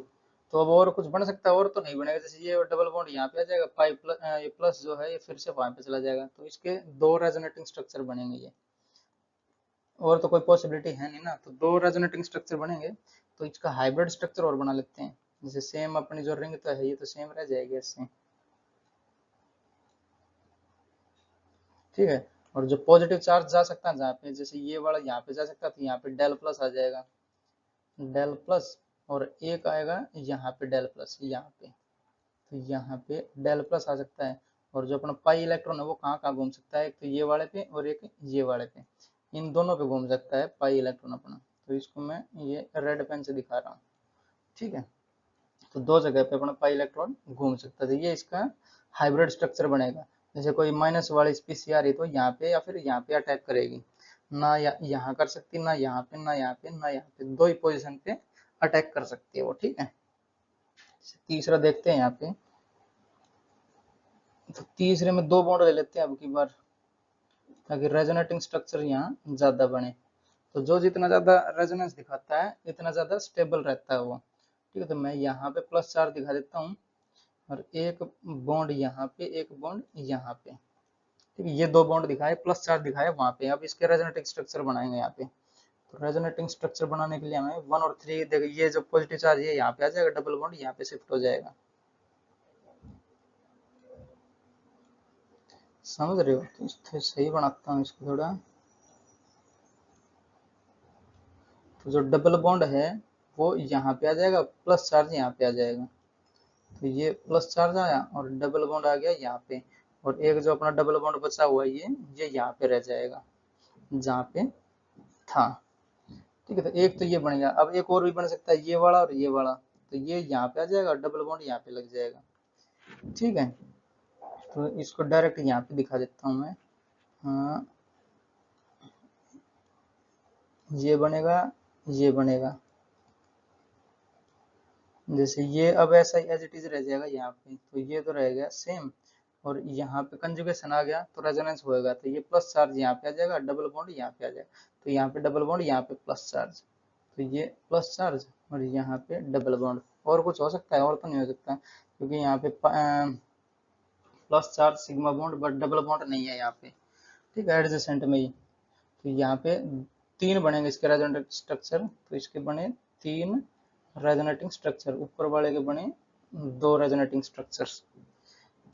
तो अब और कुछ बन सकता है, और तो नहीं बनेगा। जैसे ये डबल बॉन्ड यहाँ पे आ जाएगा, पाई प्लस, ये प्लस जो है ये फिर से वहां पे चला जाएगा। तो इसके दो रेजोनेटिंग स्ट्रक्चर बनेंगे ये, और तो कोई पॉसिबिलिटी है नहीं ना। तो दो रेजोनेटिंग स्ट्रक्चर बनेंगे, तो इसका हाइब्रिड स्ट्रक्चर और बना लेते हैं। जैसे सेम अपनी जो रिंग तो है ये तो सेम रह जाएगी इससे। ठीक है, और जो पॉजिटिव चार्ज जा सकता है जहाँ पे, जैसे ये वाला यहाँ पे जा सकता है तो यहाँ पे डेल प्लस आ जाएगा, डेल प्लस, और एक आएगा यहाँ पे डेल प्लस यहाँ पे। तो यहाँ पे डेल प्लस आ सकता है। और जो अपना पाई इलेक्ट्रॉन है वो कहाँ कहाँ घूम सकता है, एक तो ये वाले पे और एक ये वाले पे, इन दोनों पे घूम सकता है पाई इलेक्ट्रॉन अपना। तो इसको मैं ये रेड पेन से दिखा रहा हूँ। ठीक है, तो दो जगह पे अपना पाई इलेक्ट्रॉन घूम सकता है। तो ये इसका हाइब्रिड स्ट्रक्चर बनेगा। जैसे कोई माइनस वाली स्पीसी आ रही तो यहाँ पे या फिर यहाँ पे अटैक करेगी ना, यहाँ कर सकती ना यहाँ पे ना यहाँ पे ना यहाँ पे, दो ही पोजिशन पे अटैक कर सकती है वो। ठीक है, तीसरा देखते हैं यहाँ पे। तो तीसरे में दो बॉन्ड ले लेते हैं अब की बार, ताकि रेजोनेटिंग स्ट्रक्चर यहाँ ज्यादा बने। तो जो जितना ज्यादा रेजोनेंस दिखाता है इतना ज्यादा स्टेबल रहता है वो। ठीक है, तो मैं यहाँ पे प्लस चार्ज दिखा देता हूँ और एक बॉन्ड यहाँ पे, एक बॉन्ड यहाँ पे। ठीक है, ये दो बॉन्ड दिखाए, प्लस चार्ज दिखाए वहां पे। अब इसके रेजोनेटिंग स्ट्रक्चर बनाएंगे यहाँ पे। तो रेजोनेटिंग स्ट्रक्चर बनाने के लिए हमें 1 और 3, देखिए ये जो पॉजिटिव चार्ज है यहाँ पे आ जाएगा, डबल बॉन्ड यहाँ पे शिफ्ट हो जाएगा। समझ रहे हो? तो इसको सही बनाता हूँ इसको थोड़ा। तो जो डबल बॉन्ड है वो यहाँ पे आ जाएगा, प्लस चार्ज यहाँ पे आ जाएगा। तो ये प्लस चार्ज आया और डबल बॉन्ड आ गया यहाँ पे, और एक जो अपना डबल बॉन्ड बचा हुआ है ये यहाँ पे रह जाएगा जहाँ पे था। ठीक है, तो एक तो ये बन गया। अब एक और भी बन सकता है, ये वाला और ये वाला। तो ये यहाँ पे आ जाएगा, डबल बॉन्ड यहाँ पे लग जाएगा। ठीक है, तो इसको डायरेक्ट यहाँ पे दिखा देता हूँ मैं। हाँ, ये बनेगा, ये बनेगा, जैसे ये अब ऐसा एज इट इज रह जाएगा यहाँ पे, तो ये तो रह गया सेम, और यहाँ पे कंजुगेशन आ गया तो रेजोनेंस होएगा, तो ये प्लस चार्ज यहाँ पे आ जाएगा, डबल बॉन्ड यहाँ पे आ जाएगा, तो यहाँ पे डबल बॉन्ड, यहाँ पे प्लस चार्ज, तो ये प्लस चार्ज और यहाँ पे डबल बॉन्ड। और कुछ हो सकता है? और तो नहीं हो सकता, क्योंकि यहाँ पे plus charge sigma bond but double bond नहीं है यहाँ पे, ठीक है, एडजेसेंट में ही। तो यहाँ पे 3 बनेंगे इसके रेजोनेटिंग स्ट्रक्चर, तो इसके बने 3 रेजोनेटिंग स्ट्रक्चर, ऊपर वाले के बने 2 रेजोनेटिंग स्ट्रक्चर्स,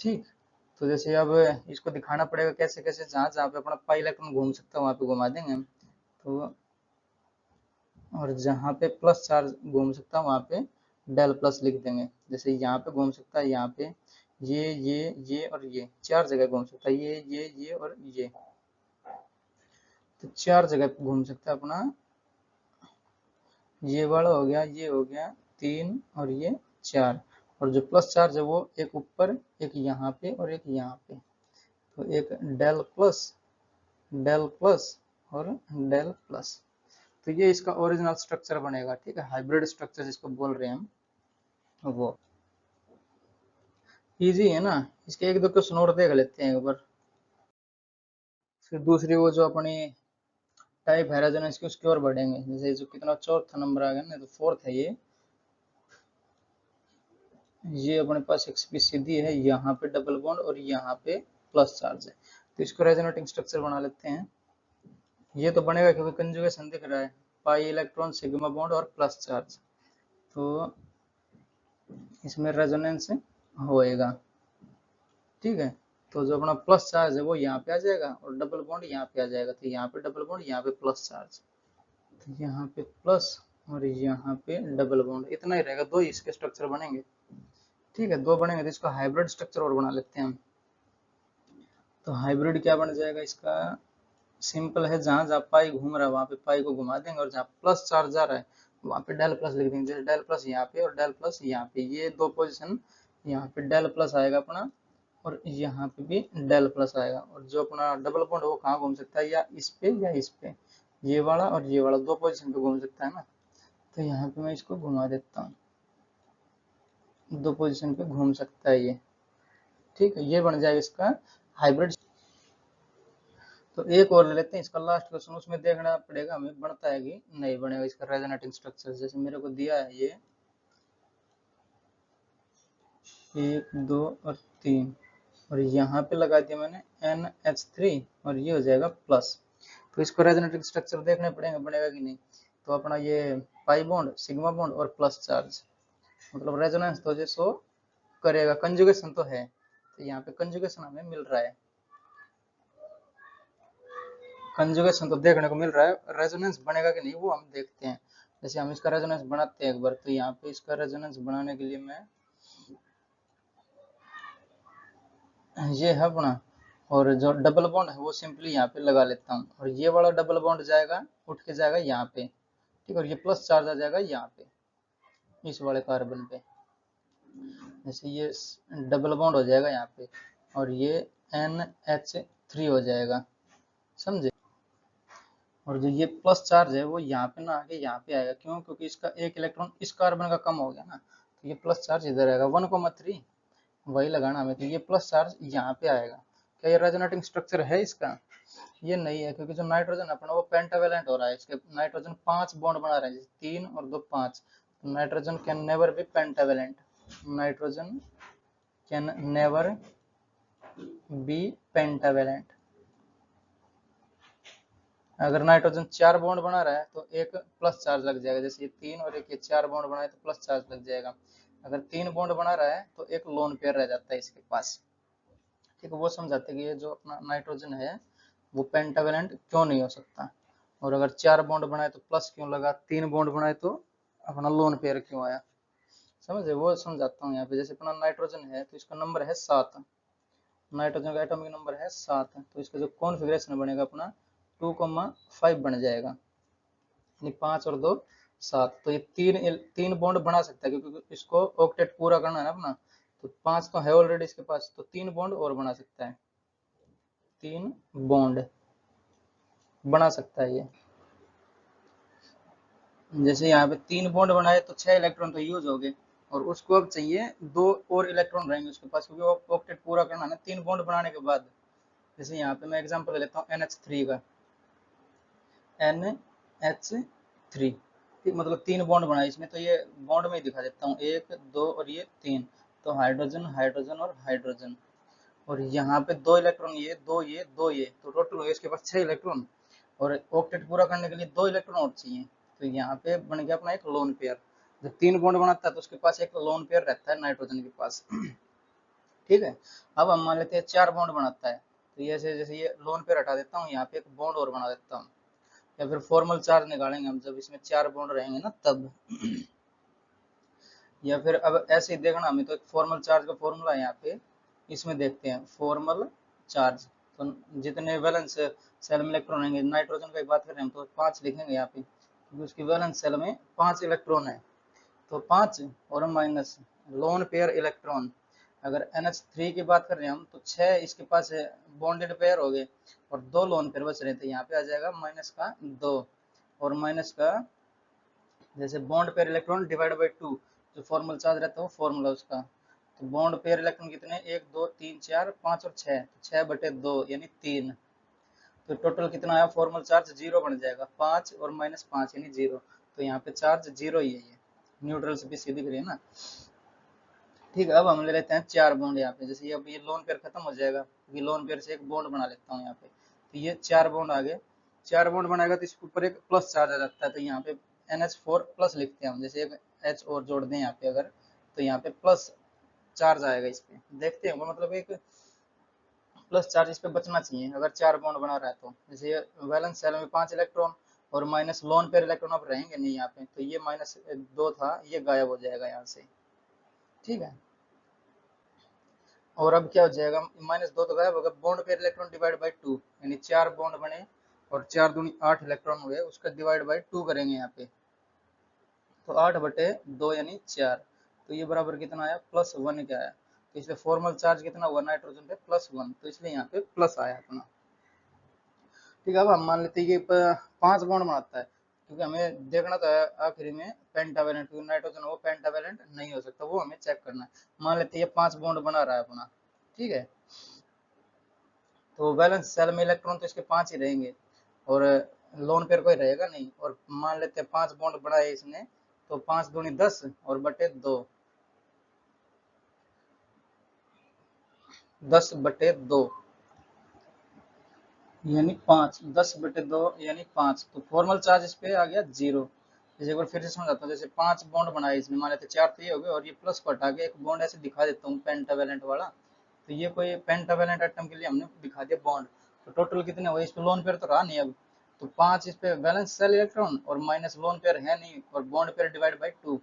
ठीक। तो जैसे अब इसको दिखाना पड़ेगा कैसे कैसे, जहाँ जहाँ पे अपना पाई इलेक्ट्रॉन घूम सकता है वहाँ पे घुमा देंगे हम, तो और जहाँ पे प्लस चार्ज घूम सकता है वहाँ पे डेल प्लस लिख देंगे। जैसे यहाँ पे घूम सकता है, यहाँ पे ये और ये 4 जगह घूम सकता है, ये और ये, तो 4 जगह पे घूम सकता है अपना, ये वाला हो गया, ये हो गया 3 और ये 4, और जो प्लस चार्ज है वो एक ऊपर, एक यहाँ पे और एक यहाँ पे, तो एक डेल प्लस और डेल प्लस, तो ये इसका ओरिजिनल स्ट्रक्चर बनेगा, ठीक है, हाइब्रिड स्ट्रक्चर जिसको बोल रहे हैं हम वो। इजी है ना, इसके एक दो क्वेश्चन और देख लेते हैं एक बार। फिर दूसरी वो जो अपनी टाइप है रेजोनेंस की, उसकी ओर बढ़ेंगे। जैसे जो कितना चौथा नंबर आ गया ना, तो फोर्थ है ये अपने पास एक स्पीसी दी है, यहाँ पे डबल बॉन्ड और यहाँ पे प्लस चार्ज है, तो इसको रेजोनेटिंग स्ट्रक्चर बना लेते हैं। ये तो बनेगा क्योंकि कंजुगेशन दिख रहा है, पाई इलेक्ट्रॉन सिग्मा बॉन्ड और प्लस चार्ज, तो इसमें रेजोनेंस होएगा, ठीक है। तो जो अपना प्लस चार्ज है वो यहाँ पे आ जाएगा और डबल बॉन्ड यहाँ पे आ जाएगा, तो यहाँ पे डबल बॉन्ड, यहाँ पे प्लस चार्ज, तो यहाँ पे प्लस और यहाँ पे डबल बॉन्ड, इतना ही रहेगा, 2 ही इसके स्ट्रक्चर बनेंगे, ठीक है, 2 बनेंगे, तो इसको हाइब्रिड स्ट्रक्चर और बना लेते हैं हम। तो हाइब्रिड क्या बन जाएगा इसका? सिंपल है, जहां जहां पाई घूम रहा है वहां पे पाई को घुमा देंगे, और जहां प्लस चार्ज जा रहा है वहां पे डेल प्लस लिख देंगे। जैसे डेल प्लस यहाँ पे और डेल प्लस यहाँ पे, ये 2 पोजीशन, यहाँ पे डेल प्लस आएगा अपना, और यहाँ पे भी डेल प्लस आएगा, और जो अपना डबल बॉन्ड वो कहाँ घूम सकता है, या इस पे या इस पे, ये वाला और ये वाला 2 पोजीशन पे घूम सकता है ना, तो यहाँ पे मैं इसको घुमा देता हूँ, 2 पोजीशन पे घूम सकता है ये, ठीक है, ये बन जाएगा इसका हाइब्रिड। तो एक और ले लेते हैं इसका लास्ट क्वेश्चन, उसमें देखना पड़ेगा हमें बनता है कि नहीं बनेगा इसका रेजोनेटिंग स्ट्रक्चर। जैसे मेरे को दिया है ये 1 2 और 3, और यहाँ पे लगा दिया मैंने NH3 और ये हो जाएगा प्लस, तो इसको रेजोनेटिंग स्ट्रक्चर देखने पड़ेगा बनेगा कि नहीं। तो अपना ये पाई बॉन्ड, सिग्मा बॉन्ड और प्लस चार्ज, मतलब रेजोनेंस तो जो शो करेगा, कंजुगेशन तो है, तो यहाँ पे कंजुगेशन हमें मिल रहा है, कंजुगेशन तो देखने को मिल रहा है, रेजोनेंस बनेगा कि नहीं वो हम देखते हैं। जैसे हम इसका रेजोनेंस बनाते हैं एक बार, तो यहाँ पे इसका रेजोनेंस बनाने के लिए मैं ये है अपना, और जो डबल बॉन्ड है वो सिंपली यहाँ पे लगा लेता हूँ, और ये वाला डबल बॉन्ड जाएगा, उठ के जाएगा यहाँ पे, ठीक, और ये प्लस चार्ज आ जाएगा यहाँ पे इस वाले कार्बन पे, जैसे ये डबल बॉन्ड हो जाएगा यहाँ पे, और ये NH3 हो जाएगा, समझे। और जो ये प्लस चार्ज है वो यहाँ पे ना आके यहाँ पे आएगा, क्यों? क्योंकि इसका एक इलेक्ट्रॉन इस कार्बन का कम हो गया ना, तो ये प्लस चार्ज इधर आएगा, 1,3 वही लगाना हमें, तो ये प्लस चार्ज यहाँ पे आएगा। क्या ये रेजोनेटिंग स्ट्रक्चर है इसका? ये नहीं है, क्योंकि जो नाइट्रोजन अपना वो पेंटावेलेंट हो रहा है, इसके नाइट्रोजन 5 बॉन्ड बना रहे हैं, जैसे 3 और 2 5, nitrogen can never be pentavalent, nitrogen can never be pentavalent. अगर नाइट्रोजन 4 बॉन्ड बना रहा है तो एक प्लस चार्ज लग जाएगा, जैसे ये 3 और एक ये 4 बॉन्ड बनाए तो प्लस चार्ज लग जाएगा। अगर 3 बॉन्ड बना रहा है तो एक लोन पेयर रह जाता है इसके पास, ठीक है, वो समझाते हैं कि ये जो अपना नाइट्रोजन है वो पेंटावेलेंट क्यों नहीं हो सकता, और अगर 4 बॉन्ड बनाए तो प्लस क्यों लगा, 3 बॉन्ड बनाए तो अपना लोन पेयर क्यों आया, समझे, वो समझाता हूँ यहाँ पे। जैसे अपना नाइट्रोजन है तो इसका नंबर है 7, नाइट्रोजन का एटॉमिक नंबर है 7, तो इसका जो कॉन्फ़िगरेशन बनेगा अपना 2,5 बन जाएगा, यानी 5 और 2 7, तो ये तीन बॉन्ड बना सकता है, क्योंकि इसको ऑक्टेट पूरा करना है ना अपना, तो 5 तो है ऑलरेडी इसके पास, तो 3 बॉन्ड और बना सकता है, 3 बॉन्ड बना सकता है ये। जैसे यहाँ पे 3 बॉन्ड बनाए तो 6 इलेक्ट्रॉन तो यूज हो गए, और उसको अब चाहिए 2 और इलेक्ट्रॉन रहेंगे उसके पास, क्योंकि वो ऑक्टेट पूरा करना है ना 3 बॉन्ड बनाने के बाद। जैसे यहाँ पे मैं एग्जांपल लेता हूँ NH3 का, NH3, मतलब 3 बॉन्ड बनाए इसमें, तो ये बॉन्ड में ही दिखा देता हूँ, 1 2 और ये 3, तो हाइड्रोजन हाइड्रोजन और हाइड्रोजन, और यहाँ पे 2 इलेक्ट्रॉन ये 2 ये 2 ये, तो टोटल हुए इसके पास 6 इलेक्ट्रॉन, और ऑक्टेट पूरा करने के लिए 2 इलेक्ट्रॉन और चाहिए, तो यहाँ पे बन गया अपना एक लोन पेयर। जब 3 बॉन्ड बनाता है तो उसके पास एक लोन पेयर रहता है नाइट्रोजन के पास। ठीक है, अब हम मान लेते हैं 4 बॉन्ड बनाता है, तो ये जैसे ये लोन पेयर हटा देता हूँ, यहाँ पे एक बॉन्ड और बना देता हूँ, या फिर फॉर्मल चार्ज निकालेंगे हम जब इसमें 4 बॉन्ड रहेंगे ना तब। या फिर अब ऐसे ही देखना हमें, तो एक फॉर्मल चार्ज का फॉर्मूला है यहाँ पे, इसमें देखते हैं फॉर्मल चार्ज, तो जितने वैलेंस सेल में इलेक्ट्रॉन रहेंगे, नाइट्रोजन की बात करें हम तो 5 लिखेंगे यहाँ पे, क्योंकि उसकी वैलेंस सेल में 5 इलेक्ट्रॉन है, तो 5 और माइनस लोन पेयर इलेक्ट्रॉन। अगर NH3 की बात कर रहे हैं हम, तो 6 इसके पास बॉन्डेड पेयर हो गए, और 2 लोन पेयर बच रहे थे, यहाँ पे आ जाएगा माइनस का 2, और माइनस का जैसे bond pair electron divide by 2, जो फॉर्मल चार्ज रहता है वो फॉर्मूला उसका, तो बॉन्ड पेयर इलेक्ट्रॉन कितने, 1 2 3 4 5 और 6, 6/2 यानी 3, तो टोटल कितना आया फॉर्मल चार्ज, 0 बन जाएगा, 5 और माइनस 5 यानी 0, तो यहाँ पे चार्ज 0 ही है, ये न्यूट्रल से भी सीधी दिख रही है ना। ठीक है, अब हम ले लेते हैं 4 बॉन्ड यहाँ पे, जैसे अब ये लोन पेयर खत्म हो जाएगा, ये लोन पेयर से एक बॉन्ड बना लेता हूँ यहाँ पे, तो ये 4 बॉन्ड आ गए, 4 बॉन्ड बनाएगा तो इसके ऊपर एक प्लस चार्ज आ जाता है, तो यहाँ पे NH4 प्लस लिखते हैं हम, जैसे एक H और जोड़ दें यहाँ पे अगर, तो यहाँ पे प्लस चार्ज आएगा इस पे, देखते हैं मतलब एक प्लस चार्ज इस पे बचना चाहिए अगर 4 बॉन्ड बना रहा है तो। जैसे वैलेंस सेल में 5 इलेक्ट्रॉन और माइनस लोन पेयर इलेक्ट्रॉन अब रहेंगे नहीं यहाँ पे, तो ये -2 था, ये गायब हो जाएगा यहाँ से। ठीक है, और अब क्या हो जाएगा, -2 तो गायब होगा, bond pair electron divide by 2, यानी 4 बॉन्ड बने और 4 दूनी 8 इलेक्ट्रॉन हुए, उसका डिवाइड बाई 2 करेंगे यहाँ पे, तो 8/2 यानी 4, तो ये बराबर कितना आया, +1 क्या आया, तो इसलिए फॉर्मल चार्ज कितना हुआ नाइट्रोजन पे, +1, तो इसलिए यहाँ पे प्लस आया अपना। ठीक है, अब हम मान लेते हैं कि 5 बॉन्ड बनाता है, क्योंकि हमें देखना था आखिरी में पेंटावेलेंट, क्योंकि नाइट्रोजन वो पेंटावेलेंट नहीं हो सकता, वो हमें चेक करना है। मान लेते हैं ये 5 बॉन्ड बना रहा है अपना, ठीक है, तो वैलेंस सेल में इलेक्ट्रॉन तो इसके 5 ही रहेंगे, और लोन पेयर कोई रहेगा नहीं, और मान लेते हैं 5 बॉन्ड बनाए इसने, तो 5 दूनी 10 और बटे 2, 10/2 यानी 5, 10/2 यानी 5, तो फॉर्मल चार्ज इस पे आ गया 0। जैसे एक बार फिर से समझाता हूँ, जैसे 5 बॉन्ड बनाए इसमें, मान लेते 4 तो ये हो गए, और ये प्लस को हटा के एक बॉन्ड ऐसे दिखा देता हूँ पेंटावेलेंट वाला, तो ये कोई पेंटावेलेंट एटम के लिए हमने दिखा दिया बॉन्ड, तो टोटल कितने हुए, इस पे लोन पेयर तो रहा नहीं अब, तो 5 इस पे बैलेंस सेल इलेक्ट्रॉन और माइनस लोन पेयर है नहीं, और बॉन्ड पेयर डिवाइड बाई 2,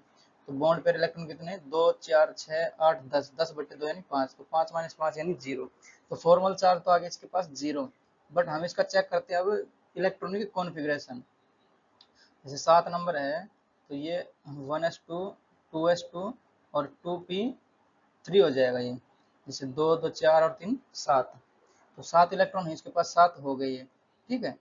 तो बॉन्ड पेयर इलेक्ट्रॉन कितने, 2 4 6 8 10, 10/2 यानी 5, तो 5 - 5 यानी 0, तो फॉर्मल चार्ज तो आ गया इसके पास 0। बट हम इसका चेक करते हैं अब इलेक्ट्रॉनिक कॉन्फ़िगरेशन, जैसे 7 नंबर है, तो ये 1s2 2s2 और 2p3 हो जाएगा ये, जैसे 2 2 4 और 3 7, तो 7 इलेक्ट्रॉन है इसके पास, 7 हो गई है। ठीक है,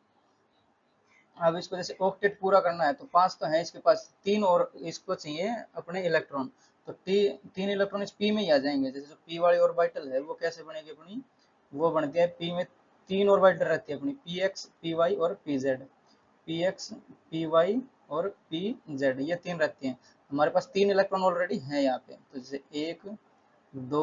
अब इसको जैसे ऑक्टेट पूरा करना है, तो 5 तो है इसके पास, 3 और इसको चाहिए अपने इलेक्ट्रॉन, तो 3 इलेक्ट्रॉन इस p में ही आ जाएंगे, जैसे जो p वाली ऑर्बिटल है वो कैसे बनेगी अपनी, वो बनती है p में 3 ऑर्बिटल रहती है अपनी, px py और pz, px py और pz, ये 3 रहती हैं, हमारे पास 3 इलेक्ट्रॉन ऑलरेडी हैं यहाँ पे, तो जैसे 1 2,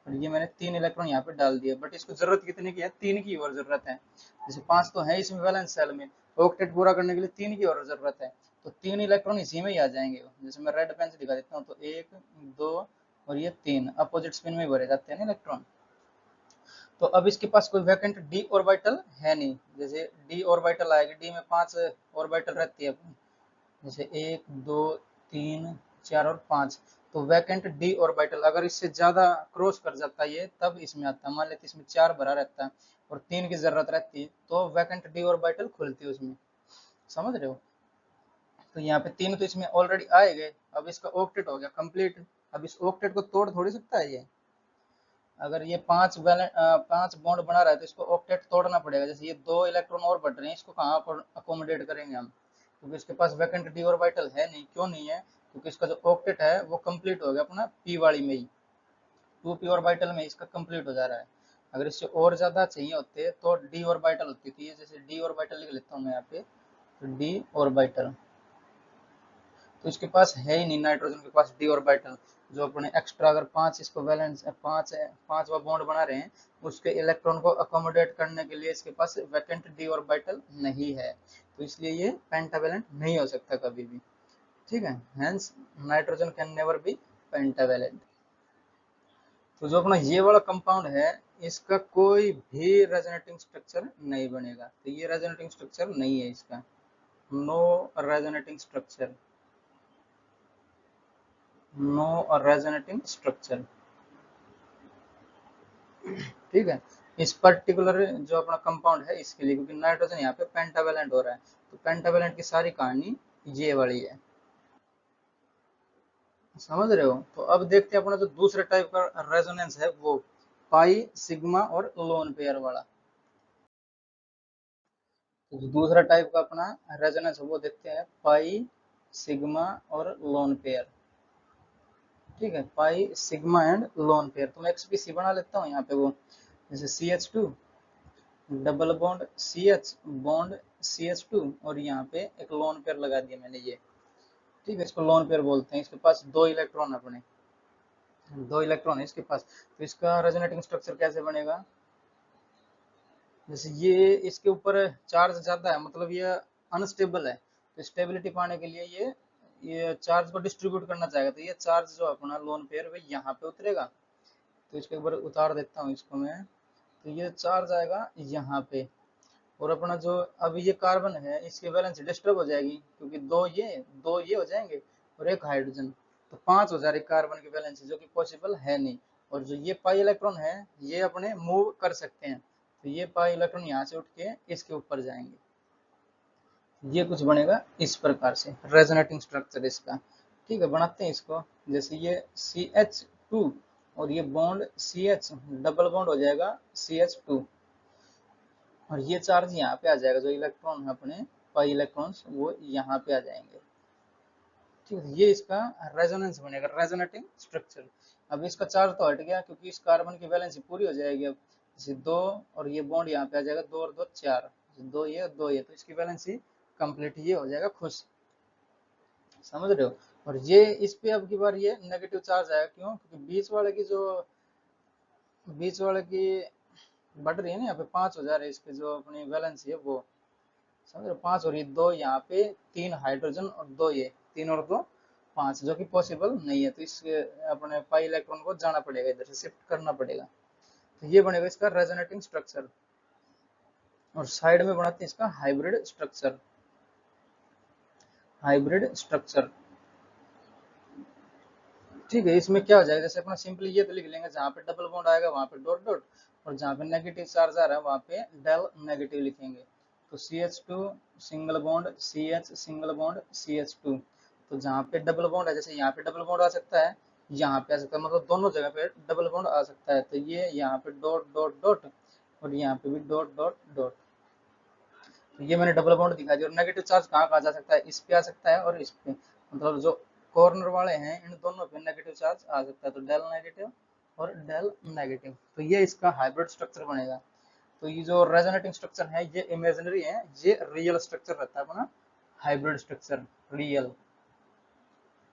और ये मैंने 3 इलेक्ट्रॉन यहाँ पे डाल दिए, बट इसको जरूरत कितने की है, 3 की और जरूरत है, जैसे 5 तो है इसमें वैलेंस सेल में, ऑक्टेट पूरा करने के लिए 3 की और जरूरत है, तो 3 इलेक्ट्रॉन इसी में ही आ जाएंगे, जैसे मैं रेड पेन से दिखा देता हूँ, तो 1 2 और ये 3 अपोजिट स्पिन में भरे जाते हैं ना इलेक्ट्रॉन। तो अब इसके पास कोई वैकेंट डी ऑर्बिटल है नहीं, जैसे डी ऑर्बिटल आएगी, डी में 5 ऑर्बिटल रहती है अपनी, जैसे 1 2 3 4 और 5, तो वैकेंट डी ऑर्बिटल अगर इससे ज्यादा क्रॉस कर जाता है ये, तब इसमें आता है, मान लेते इसमें 4 भरा रहता है और 3 की जरूरत रहती है, तो वैकेंट डी ऑर्बिटल खुलती है उसमें, समझ रहे हो, तो यहाँ पे 3 तो इसमें ऑलरेडी आए गए, अब इसका ऑक्टेट हो गया कंप्लीट, अब इस ऑक्टेट को तोड़ थोड़ी सकता है ये, अगर ये 5 बॉन्ड बना रहा है तो इसको ऑक्टेट तोड़ना पड़ेगा। जैसे ये 2 इलेक्ट्रॉन और बढ़ रहे हैं, इसको कहाँ अकोमोडेट करेंगे हम, क्योंकि इसके पास वैकेंट डी ऑर्बिटल है नहीं। क्यों नहीं है? क्योंकि इसका जो ऑक्टेट है वो कंप्लीट हो गया अपना पी वाली में ही, 2p ऑर्बिटल में इसका कंप्लीट हो जा रहा है। अगर इससे और ज्यादा चाहिए होते तो डी ऑर्बिटल होती थी, जैसे डी ऑर्बिटल लिख लेता हूँ मैं यहाँ पे, तो डी ऑर्बिटल, तो इसके पास है ही नहीं नाइट्रोजन के पास डी ऑर्बिटल। जो अपने एक्स्ट्रा अगर 5 इसको वैलेंस 5वां बॉन्ड बना रहे हैं, उसके इलेक्ट्रॉन को अकोमोडेट करने के लिए इसके पास वैकेंट डी ऑर्बिटल नहीं है, तो इसलिए ये पेंटावेलेंट नहीं हो सकता कभी भी। ठीक है, hence nitrogen can never be pentavalent. तो जो अपना ये वाला कंपाउंड है, इसका कोई भी रेजोनेटिंग स्ट्रक्चर नहीं बनेगा, तो ये रेजोनेटिंग स्ट्रक्चर नहीं है इसका, no resonating structure, no resonating structure. ठीक है, इस पर्टिकुलर जो अपना कंपाउंड है इसके लिए, क्योंकि नाइट्रोजन यहाँ पे पेंटावेलेंट हो रहा है, तो पेंटावेलेंट की सारी कहानी ये वाली है, समझ रहे हो। तो अब देखते हैं अपना जो दूसरे टाइप का रेजोनेंस है, वो पाई सिग्मा और लोन पेयर वाला। तो जो दूसरा टाइप का अपना रेजोनेंस है वो देखते हैं, पाई सिग्मा और लोन पेयर। ठीक है, pi sigma and lone pair. तो मैं एक्सपीसी बना लेता हूँ यहाँ पे, वो जैसे CH2 double bond CH bond CH2, और यहाँ पे एक लोन पेयर लगा दिया मैंने ये। ठीक है, इसको लोन पेयर बोलते हैं। इसके पास 2 इलेक्ट्रॉन अपने 2 इलेक्ट्रॉन है इसके पास। तो इसका रेजोनेटिंग स्ट्रक्चर कैसे बनेगा? जैसे ये इसके ऊपर चार्ज ज्यादा है, मतलब ये अनस्टेबल है, तो स्टेबिलिटी पाने के लिए ये चार्ज को डिस्ट्रीब्यूट करना चाहेगा, तो ये चार्ज जो अपना लोन पेयर वो यहाँ पे उतरेगा। तो इसके ऊपर उतार देता हूँ इसको मैं, तो ये चार्ज आएगा यहाँ पे, और अपना जो अब ये कार्बन है इसकी वैलेंस डिस्टर्ब हो जाएगी, क्योंकि दो ये हो जाएंगे और एक हाइड्रोजन, तो 5 हो जा रही कार्बन की वैलेंस, जो कि पॉसिबल है नहीं। और जो ये पाई इलेक्ट्रॉन है ये अपने मूव कर सकते हैं, तो ये पाई इलेक्ट्रॉन यहाँ से उठ के इसके ऊपर जाएंगे। ये कुछ बनेगा इस प्रकार से रेजोनेटिंग स्ट्रक्चर इसका। ठीक है, बनाते हैं इसको। जैसे ये CH2 और ये बॉन्ड CH डबल बॉन्ड हो जाएगा CH2, और ये चार्ज यहाँ पे आ जाएगा, जो इलेक्ट्रॉन है अपने पाई इलेक्ट्रॉन्स वो यहाँ पे आ जाएंगे। ठीक है, ये इसका रेजोनेंस बनेगा, रेजोनेटिंग स्ट्रक्चर। अब इसका चार्ज तो हट गया, क्योंकि इस कार्बन की वैलेंसी पूरी हो जाएगी। अब जैसे 2 और ये बॉन्ड यहाँ पे आ जाएगा, 2 और 2 4, 2 ये, तो इसकी वैलेंसी कंप्लीट ये हो जाएगा खुश, समझ रहे हो। और ये इस पे अब की बार ये नेगेटिव चार्ज आएगा, क्यों? क्योंकि बीच वाले की बढ़ रही है ना, यहाँ पे 5 हो जा रहे, इसके जो अपनी वैलेंसी है वो, समझ रहे हो, 5 और ये 2, यहाँ पे 3 हाइड्रोजन और 2 ये, 3 और 2 5, जो कि पॉसिबल नहीं है। तो इस अपने पाई इलेक्ट्रॉन को जाना पड़ेगा, इधर से शिफ्ट करना पड़ेगा। तो ये बनेगा इसका रेजोनेटिंग स्ट्रक्चर। और साइड में बनाते हैं इसका हाइब्रिड स्ट्रक्चर, हाइब्रिड स्ट्रक्चर। ठीक है, इसमें क्या हो जाएगा, जैसे अपना सिंपली ये तो लिख लेंगे, जहाँ पे डबल बॉन्ड आएगा वहाँ पे डॉट डॉट, और जहाँ पे नेगेटिव चार्ज आ रहा है वहाँ पे डेल नेगेटिव लिखेंगे। तो CH2 single bond CH single bond CH2, तो जहाँ पे डबल बॉन्ड है, जैसे यहाँ पे डबल बॉन्ड आ सकता है, यहाँ पे आ सकता है, मतलब दोनों जगह पे डबल बॉन्ड आ सकता है। तो ये यहाँ पे डॉट डॉट डॉट, और यहाँ पे भी डॉट डॉट डॉट। तो ये मैंने डबल बॉन्ड दिखा दिया। और नेगेटिव चार्ज कहाँ कहाँ जा सकता है, इस पे आ सकता है और इस पे, मतलब जो कॉर्नर वाले हैं इन दोनों पे नेगेटिव चार्ज आ सकता है, तो डेल नेगेटिव और डेल नेगेटिव। तो ये इसका हाइब्रिड स्ट्रक्चर बनेगा। तो ये जो रेजोनेटिंग स्ट्रक्चर है ये इमेजिनरी है, ये रियल स्ट्रक्चर रहता है अपना हाइब्रिड स्ट्रक्चर, रियल।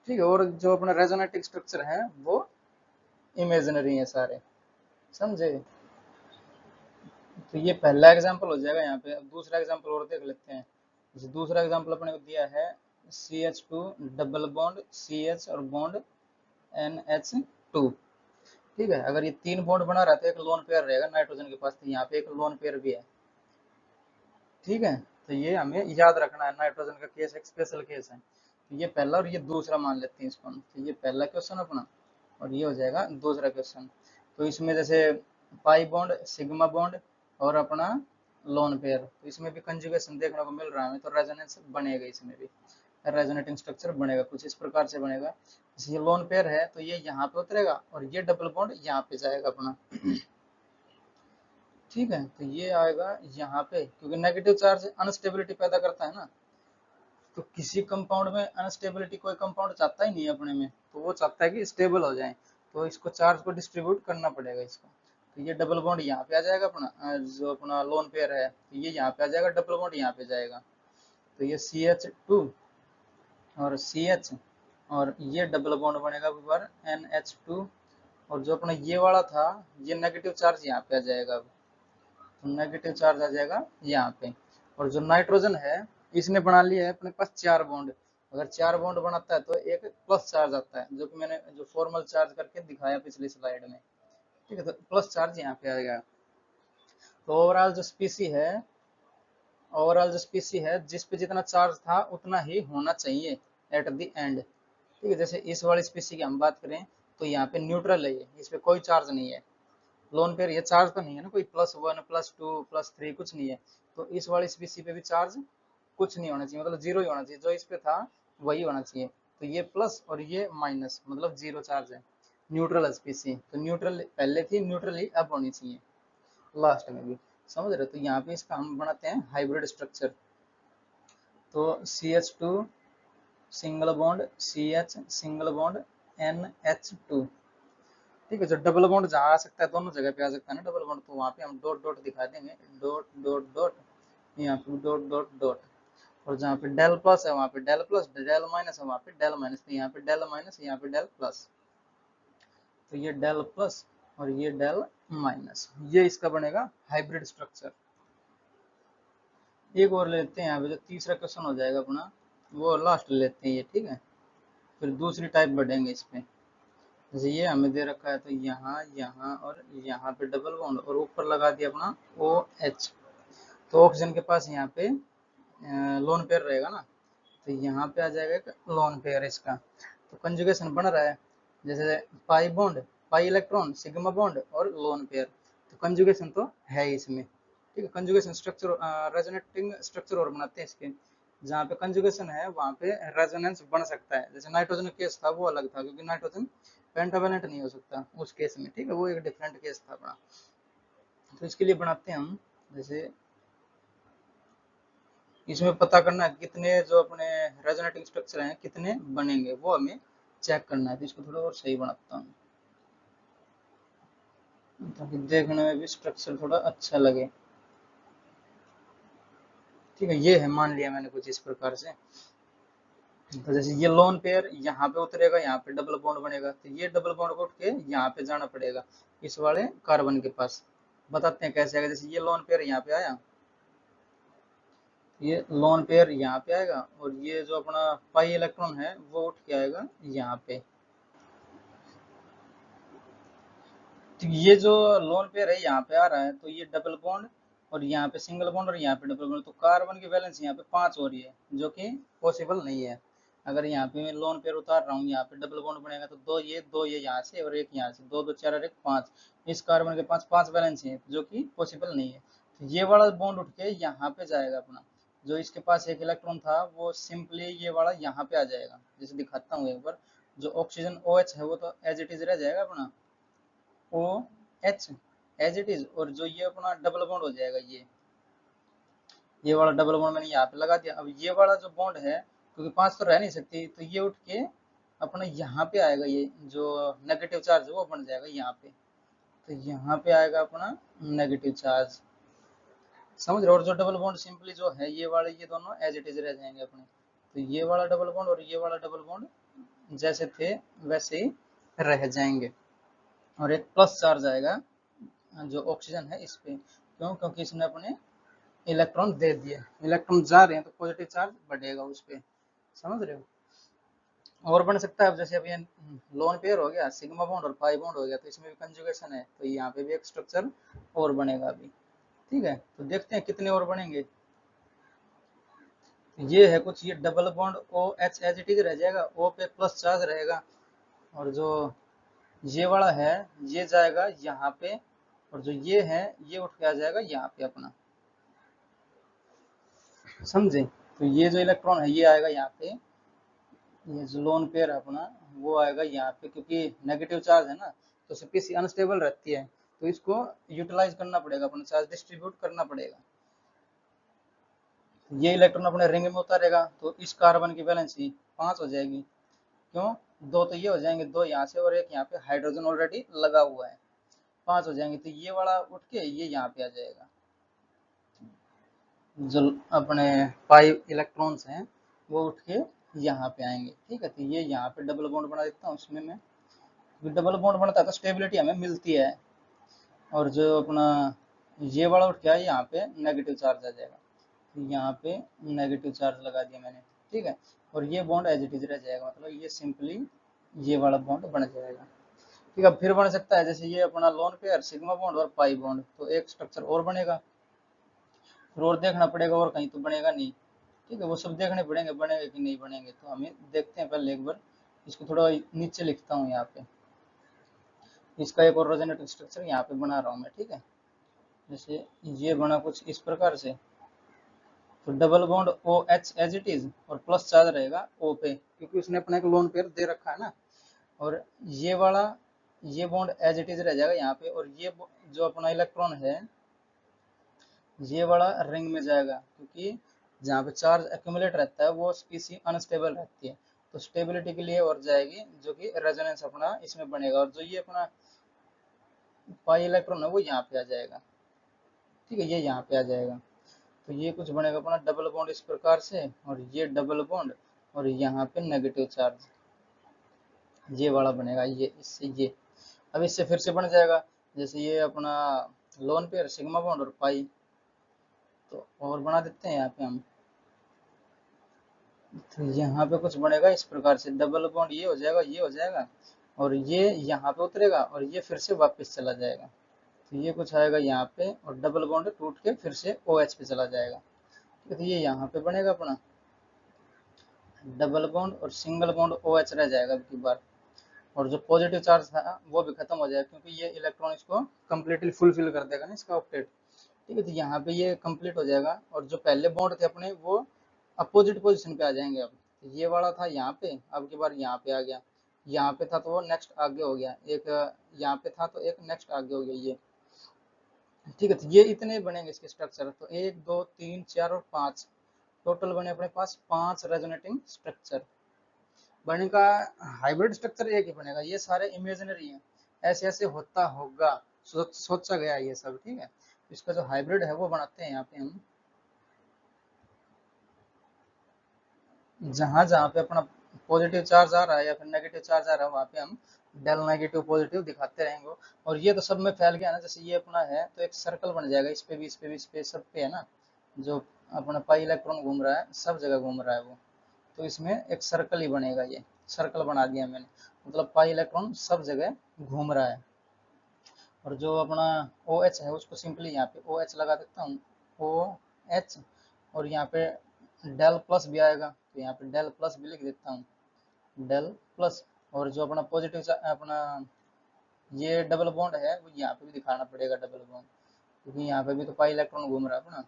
ठीक है, और जो अपना रेजोनेटिंग स्ट्रक्चर है वो इमेजिनरी है सारे, समझे। तो ये पहला एग्जांपल हो जाएगा यहाँ पे। अब दूसरा एग्जांपल और देख लेते हैं। जैसे दूसरा एग्जांपल अपने को दिया है CH2 डबल बॉन्ड CH और बॉन्ड NH2। ठीक है, अगर ये 3 बॉन्ड बना रहा है तो एक लोन पेयर रहेगा नाइट्रोजन के पास, तो यहाँ पे एक लोन पेयर भी है। ठीक है, तो ये हमें याद रखना है, नाइट्रोजन का केस एक स्पेशल केस है। तो ये पहला और ये दूसरा मान लेते हैं इसको हम। तो ये पहला क्वेश्चन अपना, और ये हो जाएगा दूसरा क्वेश्चन। तो इसमें जैसे पाई बॉन्ड सिग्मा बॉन्ड और अपना लोन पेयर, तो इसमें भी कंजुगेशन देखने को मिल रहा है हमें, तो रेजोनेंस बनेगा इसमें भी। रेजोनेटिंग स्ट्रक्चर बनेगा, कुछ इस प्रकार से बनेगा। जैसे ये लोन पेयर है तो ये यहाँ पे उतरेगा और ये डबल बॉन्ड यहाँ पे जाएगा अपना। ठीक है, तो ये आएगा यहाँ पे, क्योंकि नेगेटिव चार्ज अनस्टेबिलिटी पैदा करता है ना, तो किसी कंपाउंड में अनस्टेबिलिटी कोई कंपाउंड चाहता ही नहीं है अपने में, तो वो चाहता है कि स्टेबल हो जाए, तो इसको चार्ज को डिस्ट्रीब्यूट करना पड़ेगा इसको। तो ये डबल बॉन्ड यहाँ पे आ जाएगा अपना, जो अपना लोन पेयर है तो ये यहाँ पे आ जाएगा, डबल बॉन्ड यहाँ पे जाएगा, तो ये CH2 और CH, और ये डबल बॉन्ड बनेगा बार NH2, और जो अपना ये वाला था ये नेगेटिव चार्ज यहाँ पे आ जाएगा, तो नेगेटिव चार्ज आ जाएगा यहाँ पे। और जो नाइट्रोजन है इसने बना लिया है अपने पास 4 बॉन्ड, अगर 4 बॉन्ड बनाता है तो एक प्लस चार्ज आता है, जो कि मैंने जो फॉर्मल चार्ज करके दिखाया पिछली स्लाइड में। ठीक है, तो प्लस चार्ज यहाँ पे आएगा। तो ओवरऑल जो स्पीसी है जिस पे जितना चार्ज था उतना ही होना चाहिए एट द एंड। ठीक है, जैसे इस वाली स्पीसी की हम बात करें तो यहाँ पे न्यूट्रल है, ये इस पे कोई चार्ज नहीं है। लोन पेयर ये चार्ज तो नहीं है ना, कोई +1 +2 +3 कुछ नहीं है, तो इस वाली स्पीसी पे भी चार्ज कुछ नहीं होना चाहिए, मतलब जीरो ही होना चाहिए, जो इस पे था वही होना चाहिए। तो ये प्लस और ये माइनस, मतलब जीरो चार्ज है, न्यूट्रल स्पीसी। तो न्यूट्रल पहले थी, न्यूट्रल ही अब होनी चाहिए लास्ट में भी, समझ रहे हो। तो यहाँ पे इसका हम बनाते हैं हाइब्रिड स्ट्रक्चर। तो CH2 single bond CH single bond NH2। ठीक है, जो डबल बॉन्ड जहाँ आ सकता है दोनों जगह पे आ सकता है ना डबल बॉन्ड, तो वहाँ पे हम डॉट डॉट दिखा देंगे, डॉट डॉट डॉट, यहाँ पे डॉट डॉट डॉट। और जहाँ पे डेल प्लस है वहाँ पे डेल प्लस, डेल माइनस है वहाँ पे डेल माइनस, तो यहाँ पे डेल माइनस, यहाँ पे डेल प्लस, तो ये डेल प्लस और ये डेल माइनस, ये इसका बनेगा हाइब्रिड स्ट्रक्चर। एक और लेते हैं यहाँ पे, जो तीसरा क्वेश्चन हो जाएगा अपना, वो लास्ट लेते हैं ये। ठीक है, फिर दूसरी टाइप बढ़ेंगे इस पे। जैसे ये हमें दे रखा है तो यहाँ यहाँ और यहाँ पे डबल बॉन्ड, और ऊपर लगा दिया अपना OH, तो ऑक्सीजन के पास यहाँ पे लोन पेयर रहेगा ना, तो यहाँ पे आ जाएगा एक लोन पेयर इसका। तो कंजुगेशन बन रहा है, जैसे pi bond, pi electron, sigma bond और लोन पेयर, तो कंजुगेशन तो है इसमें। ठीक है, कंजुगेशन स्ट्रक्चर, रेजोनेटिंग स्ट्रक्चर और बनाते हैं इसके, जहाँ पे कंजुगेशन है वहाँ पे रेजोनेंस बन सकता है। जैसे नाइट्रोजन केस था वो अलग था, क्योंकि नाइट्रोजन पेंटावेलेंट नहीं हो सकता उस केस में। ठीक है, वो एक डिफरेंट केस था अपना, तो इसके लिए बनाते हैं हम। जैसे इसमें पता करना है कितने जो अपने रेजोनेटिंग स्ट्रक्चर हैं कितने बनेंगे, वो हमें चेक करना है। तो इसको थोड़ा और सही बनाता हूँ ताकि देखने में भी स्ट्रक्चर थोड़ा अच्छा लगे। ठीक है, ये है, मान लिया मैंने कुछ इस प्रकार से। तो जैसे ये लोन पेयर यहाँ पे उतरेगा, यहाँ पे डबल बॉन्ड बनेगा, तो ये डबल बॉन्ड को उठ के यहाँ पे जाना पड़ेगा इस वाले कार्बन के पास। बताते हैं कैसे आएगा। जैसे ये लोन पेयर यहाँ पे आया, ये लोन पेयर यहाँ पे आएगा, और ये जो अपना पाई इलेक्ट्रॉन है वो उठ के आएगा यहाँ पे। तो ये जो लोन पेयर है यहाँ पे आ रहा है, तो ये डबल बॉन्ड और यहाँ पे सिंगल बॉन्ड और यहाँ पे डबल बॉन्ड, तो कार्बन की वैलेंस यहाँ पे 5 हो रही है, जो कि पॉसिबल नहीं है। अगर यहाँ पे मैं लोन पेयर उतार रहा हूँ, यहाँ पे डबल बॉन्ड बनेगा तो दो ये यहाँ से और एक यहाँ से, दो दो चार और एक 5, इस कार्बन के पास 5 वैलेंस है, जो कि पॉसिबल नहीं है। तो ये वाला बॉन्ड उठ के यहाँ पे जाएगा अपना, जो इसके पास एक इलेक्ट्रॉन था वो सिंपली ये वाला यहाँ पे आ जाएगा। जैसे दिखाता हूँ एक बार, जो ऑक्सीजन OH है वो तो एज इट इज रह जाएगा अपना OH एज इट इज, और जो ये अपना डबल बॉन्ड हो जाएगा, ये वाला डबल बॉन्ड मैंने यहाँ पे लगा दिया। अब ये वाला जो बॉन्ड है, क्योंकि 5 तो रह नहीं सकती, तो ये उठ के अपना यहाँ पे आएगा, ये जो नेगेटिव चार्ज है वो बन जाएगा यहाँ पे, तो यहाँ पे आएगा अपना नेगेटिव चार्ज, समझ रहे हो। और जो डबल बॉन्ड सिंपली जो है ये वाले, ये दोनों एज इट इज रह जाएंगे अपने, तो ये वाला डबल बॉन्ड और ये वाला डबल बॉन्ड जैसे थे वैसे ही रह जाएंगे, और एक प्लस चार्ज आएगा जो ऑक्सीजन है इस पे, क्यों, क्योंकि इसने अपने इलेक्ट्रॉन दे दिए, इलेक्ट्रॉन जा रहे हैं तो पॉजिटिव चार्ज बढ़ेगा उस पे, समझ रहे हो। और बन सकता है, अब जैसे अभी लोन पेयर हो गया, सिग्मा बॉन्ड और पाई बॉन्ड हो गया, तो इसमें भी कंजुगेशन है, तो यहाँ पे भी एक स्ट्रक्चर और बनेगा अभी। ठीक है, तो देखते हैं कितने और बनेंगे। ये है कुछ, ये double bond OH as it is रह जाएगा, O पे प्लस चार्ज रहेगा, और जो ये वाला है ये जाएगा यहाँ पे, और जो ये है ये उठ के आ जाएगा यहाँ पे अपना, समझे। तो ये जो इलेक्ट्रॉन है ये आएगा यहाँ पे, ये जो लोन पेयर अपना वो आएगा यहाँ पे, क्योंकि नेगेटिव चार्ज है ना, तो स्पीसी अनस्टेबल रहती है, तो इसको यूटिलाइज करना पड़ेगा, अपना चार्ज डिस्ट्रीब्यूट करना पड़ेगा। ये इलेक्ट्रॉन अपने रिंग में उतारेगा, तो इस कार्बन की वैलेंसी 5 हो जाएगी। क्यों? दो तो ये हो जाएंगे, दो यहाँ से और एक यहाँ पे हाइड्रोजन ऑलरेडी लगा हुआ है, 5 हो जाएंगे, तो ये वाला उठ के ये यहाँ पे आ जाएगा। जो अपने 5 इलेक्ट्रॉन्स हैं वो उठ के यहाँ पे आएंगे, ठीक है। तो ये यहाँ पे डबल बॉन्ड बना देता हूँ उसमें मैं, डबल बॉन्ड बनता है तो स्टेबिलिटी हमें मिलती है। और जो अपना ये वाला उठ के आया यहाँ पे नेगेटिव चार्ज आ जाएगा, तो यहाँ पे नेगेटिव चार्ज लगा दिया मैंने, ठीक है। और ये बॉन्ड एज इट इज रह जाएगा, मतलब ये सिंपली ये वाला बॉन्ड बन जाएगा, ठीक है। फिर बन सकता है जैसे ये अपना लोन पेयर सिग्मा बॉन्ड और पाई बॉन्ड, तो एक स्ट्रक्चर और बनेगा, फिर और देखना पड़ेगा, और कहीं तो बनेगा नहीं, ठीक है। वो सब देखने पड़ेंगे बनेंगे कि नहीं बनेंगे, तो हमें देखते हैं पहले एक बार। इसको थोड़ा नीचे लिखता हूँ यहाँ पे, इसका एक और रेजोनेटिव स्ट्रक्चर यहाँ पे बना रहा हूँ मैं, ठीक है। जैसे ये बना कुछ इस प्रकार से, तो double bond O H as it is, और प्लस चार्ज रहेगा ओ पे, क्योंकि उसने अपना एक लोन पेयर दे रखा है ना। और ये वाला ये बॉन्ड एज इट इज रह जाएगा यहाँ पे, और ये जो अपना इलेक्ट्रॉन है ये वाला रिंग में जाएगा, क्योंकि जहाँ पे चार्ज एक्यूमुलेट रहता है वो स्पीसी अनस्टेबल रहती है, तो स्टेबिलिटी के लिए और जाएगी, जो कि रेजोनेंस अपना इसमें बनेगा, और जो ये अपना पाई इलेक्ट्रॉन है वो यहाँ पे आ जाएगा, ठीक है, ये यहाँ पे आ जाएगा। तो ये कुछ बनेगा अपना डबल बॉन्ड इस प्रकार से, और ये डबल बॉन्ड, और यहाँ पे नेगेटिव चार्ज ये वाला बनेगा, ये इससे ये। अब इससे फिर से बन जाएगा, जैसे ये अपना लोन पेयर सिग्मा बॉन्ड और पाई, तो और बना देते हैं यहाँ पे हम। तो यहाँ पे कुछ बनेगा इस प्रकार से, डबल बॉन्ड ये हो जाएगा, ये हो जाएगा, और ये यहाँ पे उतरेगा, और ये फिर से वापस चला जाएगा, तो ये कुछ आएगा यहाँ पे, और डबल बॉन्ड टूट के फिर से OH पे चला जाएगा, तो ये यहाँ पे बनेगा अपना डबल बॉन्ड, और सिंगल बॉन्ड OH रह जाएगा अब की बार। और जो पॉजिटिव चार्ज था वो भी खत्म हो जाएगा, क्योंकि ये इलेक्ट्रॉन इसको कम्प्लीटली फुलफिल कर देगा ना इसका ऑक्टेट, ठीक है। तो यहाँ पे ये कंप्लीट हो जाएगा, और जो पहले बॉन्ड थे अपने वो अपोजिट पोजीशन पे आ जाएंगे अब। तो ये वाला था यहाँ पे, अब की बार यहाँ पे आ गया, यहाँ पे था तो वो नेक्स्ट आगे हो गया, एक यहाँ पे था तो एक नेक्स्ट आगे हो गया ये, ठीक है। तो ये इतने बनेंगे इसके स्ट्रक्चर, तो 1 2 3 4 और 5, टोटल बने अपने पास 5 रेजोनेटिंग स्ट्रक्चर। बने का हाइब्रिड स्ट्रक्चर एक ही बनेगा, ये सारे इमेजिनरी हैं, ऐसे ऐसे होता होगा, सोचा गया ये सब, ठीक है। इसका जो हाइब्रिड है वो बनाते हैं यहाँ पे हम, जहां जहां पे अपना पॉजिटिव चार्ज आ रहा है या फिर नेगेटिव चार्ज आ रहा है वहां पे हम डेल नेगेटिव पॉजिटिव दिखाते रहेंगे। और ये तो सब में फैल गया ना, जैसे ये अपना है तो एक सर्कल बन जाएगा, इस पे भी, इस पे भी, इस पे सब पे है ना, जो अपना पाई इलेक्ट्रॉन घूम रहा है सब जगह घूम रहा है वो, तो इसमें एक सर्कल ही बनेगा, ये सर्कल बना दिया मैंने, मतलब पाई इलेक्ट्रॉन सब जगह घूम रहा है। और जो अपना OH है उसको सिंपली यहाँ पे OH लगा देता हूँ, OH, और यहाँ पे डेल प्लस भी आएगा, तो यहाँ पे डेल प्लस भी लिख देता हूँ, डेल प्लस। और जो अपना पॉजिटिव अपना ये डबल बॉन्ड है वो यहाँ पे भी दिखाना पड़ेगा डबल बॉन्ड, क्योंकि यहाँ पे भी तो पाई इलेक्ट्रॉन घूम रहा है अपना।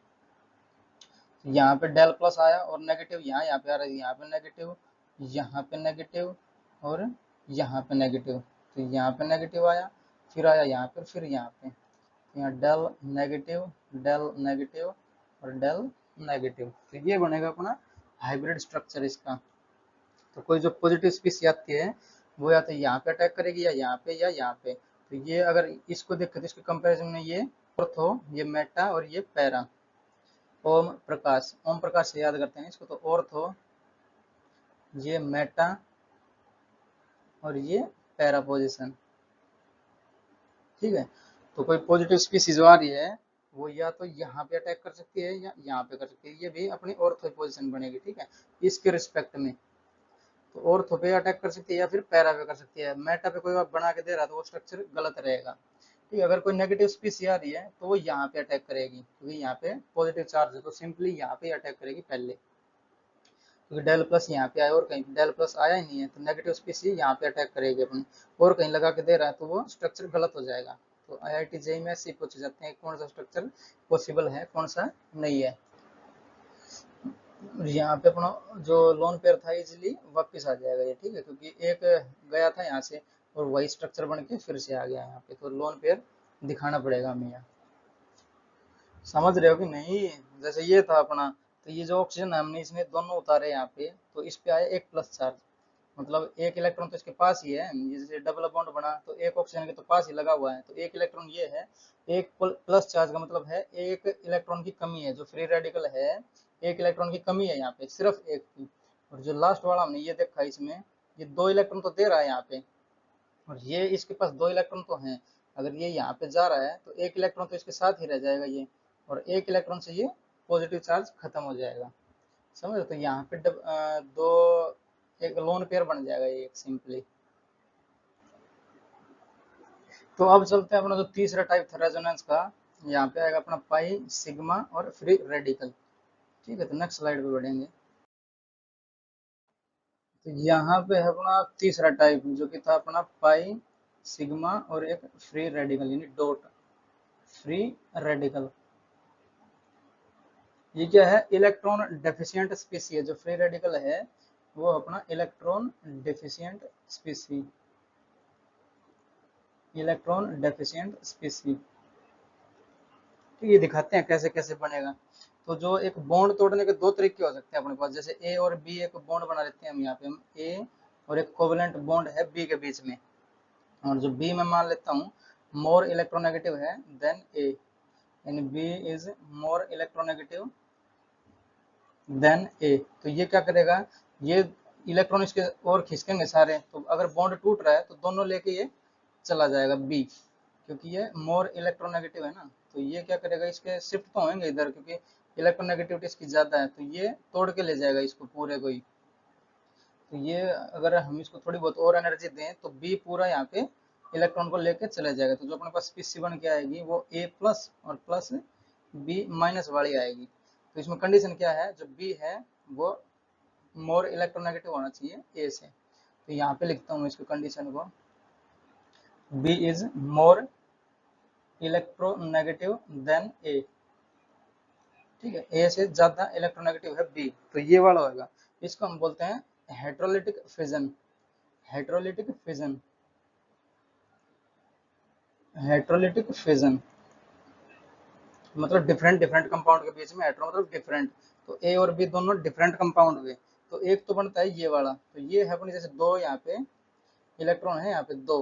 यहाँ पे डेल प्लस आया, और नेगेटिव यहाँ पे आ रहा है, यहाँ पे नेगेटिव, यहाँ पे नेगेटिव, और यहाँ पे नेगेटिव, तो यहाँ पे नेगेटिव आया, फिर आया यहाँ पे, फिर यहाँ पे, यहाँ डेल नेगेटिव, डेल नेगेटिव, और डेल नेगेटिव, तो ये बनेगा अपना हाइब्रिड स्ट्रक्चर इसका। तो कोई जो पॉजिटिव स्पीसी आती है वो या तो यहाँ पे अटैक करेगी, या यहाँ पे, या यहाँ पे। तो ये अगर इसको देखें तो इसके कंपैरिजन में ये ऑर्थो, ये मेटा, और ये पैरा। ओम प्रकाश से याद करते हैं इसको, तो ऑर्थो, ये मेटा, और ये पैरा पोजिशन, ठीक है। तो कोई पॉजिटिव स्पीसीज जो आ रही है वो या तो यहाँ पे अटैक कर सकती है या यहाँ पे कर सकती है, ये भी अपनी ऑर्थो पोजिशन बनेगी, ठीक है, इसके रिस्पेक्ट में। तो ऑर्थो पे अटैक कर सकती है या फिर पैरा पे कर सकती है, मेटा पे कोई बना के दे रहा है तो वो स्ट्रक्चर गलत रहेगा, ठीक है। अगर कोई नेगेटिव स्पीसी आ रही है तो वो यहाँ पे अटैक करेगी, क्योंकि यहाँ पे पॉजिटिव चार्ज है, तो सिंपली यहाँ पे अटैक करेगी पहले, क्योंकि डेल प्लस यहाँ पे आया और कहीं डेल प्लस आया ही नहीं है, तो नेगेटिव स्पीसी यहाँ पे अटैक करेगी अपनी, और कहीं लगा के दे रहा है तो वो स्ट्रक्चर गलत हो जाएगा। तो IIT JEE में ऐसे पूछे जाते हैं कौन सा स्ट्रक्चर पॉसिबल है, कौन सा नहीं है। और यहाँ पे अपना जो लोन पेयर था इजिली वापस आ जाएगा ये, ठीक है, क्योंकि एक गया था यहाँ से और वही स्ट्रक्चर बन के फिर से आ गया यहाँ पे, तो लोन पेयर दिखाना पड़ेगा हमें यहाँ। समझ रहे हो कि नहीं? जैसे ये था अपना, तो ये जो ऑक्सीजन है हमने इसमें दोनों उतारे यहाँ पे, तो इस पे आया एक प्लस चार्ज, मतलब एक इलेक्ट्रॉन तो इसके पास ही है, जैसे डबल बॉन्ड बना तो एक ऑक्सीजन के तो पास ही लगा हुआ है, तो एक इलेक्ट्रॉन ये है, एक प्लस चार्ज का मतलब है एक इलेक्ट्रॉन की कमी है, जो फ्री रेडिकल है एक इलेक्ट्रॉन की कमी है यहाँ पे, सिर्फ एक की। और जो लास्ट वाला हमने ये देखा इसमें, ये दो इलेक्ट्रॉन तो दे रहा है यहाँ पे, और ये इसके पास दो इलेक्ट्रॉन तो हैं, अगर ये यहाँ पे जा रहा है तो एक इलेक्ट्रॉन तो इसके साथ ही रह जाएगा ये, और एक इलेक्ट्रॉन से ये पॉजिटिव चार्ज खत्म हो जाएगा। समझ रहे? तो यहाँ पे दो एक लोन पेयर बन जाएगा ये एक सिंपली। तो अब चलते हैं अपना जो तीसरा टाइप था रेजोनेंस का, यहाँ पे आएगा अपना पाई सिग्मा और फ्री रेडिकल। ठीक है, तो नेक्स्ट स्लाइड पे बढ़ेंगे। तो यहाँ पे है अपना तीसरा टाइप जो कि था अपना पाई सिग्मा और एक फ्री रेडिकल यानी डॉट फ्री रेडिकल। ये क्या है? इलेक्ट्रॉन डेफिशिएंट स्पीसी है, जो फ्री रेडिकल है वो अपना इलेक्ट्रॉन डेफिशिएंट स्पीसी, इलेक्ट्रॉन डेफिशिएंट स्पीसी। तो ये दिखाते हैं कैसे कैसे बनेगा। तो जो एक बॉन्ड तोड़ने के दो तरीके हो सकते हैं अपने पास, जैसे ए और बी एक बॉन्ड बना लेते हैं हम, यहाँ पे हम ए और एक कोवेलेंट बॉन्ड है बी के बीच में, और जो बी में मान लेता हूँ मोर इलेक्ट्रोनेगेटिव है देन ए, यानी B is more electronegative than A. तो ये क्या करेगा, ये इलेक्ट्रॉन इसके और खिसकेंगे सारे, तो अगर बॉन्ड टूट रहा है तो दोनों लेके ये चला जाएगा बी, क्योंकि ये मोर इलेक्ट्रोनेगेटिव है ना, तो ये क्या करेगा, इसके शिफ्ट तो होंगे इधर क्योंकि इलेक्ट्रोनेगेटिविटी इसकी ज्यादा है, तो ये तोड़ के ले जाएगा इसको पूरे को ही। तो ये अगर हम इसको थोड़ी बहुत और एनर्जी दें तो बी पूरा यहाँ पे इलेक्ट्रॉन को लेके चले जाएगा, तो जो अपने पास पीसी बन के आएगी वो ए प्लस और प्लस बी माइनस वाली आएगी। तो इसमें कंडीशन क्या है, जो बी है वो मोर इलेक्ट्रोनेगेटिव होना चाहिए ए से, तो यहाँ पे लिखता हूँ इसको कंडीशन को, B is more electronegative than A. ठीक है, ए से ज्यादा इलेक्ट्रोनेगेटिव है बी, तो ये वाला होगा। इसको हम बोलते हैं heterolytic fission, heterolytic fission, heterolytic fission मतलब डिफरेंट डिफरेंट कंपाउंड के बीच में, हेट्रो मतलब डिफरेंट, तो ए और बी दोनों डिफरेंट कंपाउंड हुए, तो एक तो बनता है ये वाला, तो ये है अपनी जैसे दो यहाँ पे इलेक्ट्रॉन है, यहाँ पे दो,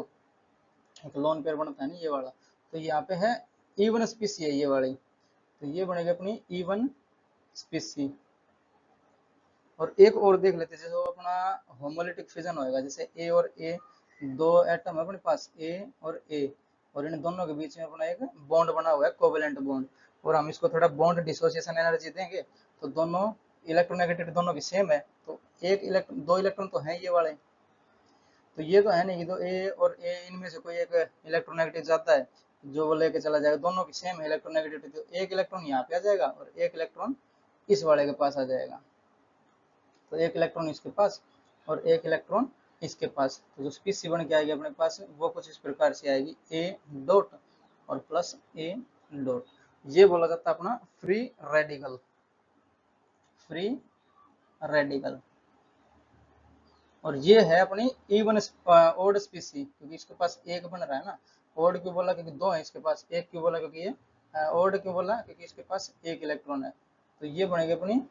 एक लोन पेयर बनता है ना ये वाला, तो यहाँ पे है इवन स्पीसी है ये वाली, तो ये बनेगी अपनी इवन स्पीसी। और एक और देख लेते हैं, जैसे अपना होमोलिटिक फिजन होएगा, जैसे ए और ए दो एटम है अपने पास ए, और इन दोनों के बीच में अपना एक बॉन्ड बना हुआ है कोवेलेंट बॉन्ड, और हम इसको थोड़ा बॉन्ड डिसोसिएशन एनर्जी देंगे तो दोनों इलेक्ट्रोनेगेटिविटी दोनों की सेम है, तो एक इलेक्ट्रॉन दो इलेक्ट्रॉन तो है ये वाले, तो ये तो है नहीं कि तो ए और ए इनमें से कोई एक इलेक्ट्रोनेगेटिव जाता है जो वो लेके चला जाएगा, दोनों की सेम है इलेक्ट्रोनेगेटिविटी, तो एक इलेक्ट्रॉन यहाँ पे आ जाएगा और एक इलेक्ट्रॉन इस वाले के पास आ जाएगा, तो एक इलेक्ट्रॉन इसके पास और एक इलेक्ट्रॉन इसके पास, तो जो स्पीसी बन के आएगी अपने पास वो कुछ इस प्रकार से आएगी, ए डॉट और प्लस ए डॉट। ये बोला जाता है अपना फ्री रेडिकल, फ्री रेडिकल। और ये है अपनी इवन ओड स्पीसी, क्योंकि इसके पास एक बन रहा है ना, ओड क्यों बोला क्योंकि दो है इसके पास, एक क्यों बोला क्योंकि ये ओड क्यों बोला क्योंकि इसके पास एक इलेक्ट्रॉन है, तो ये बनेगी अपनी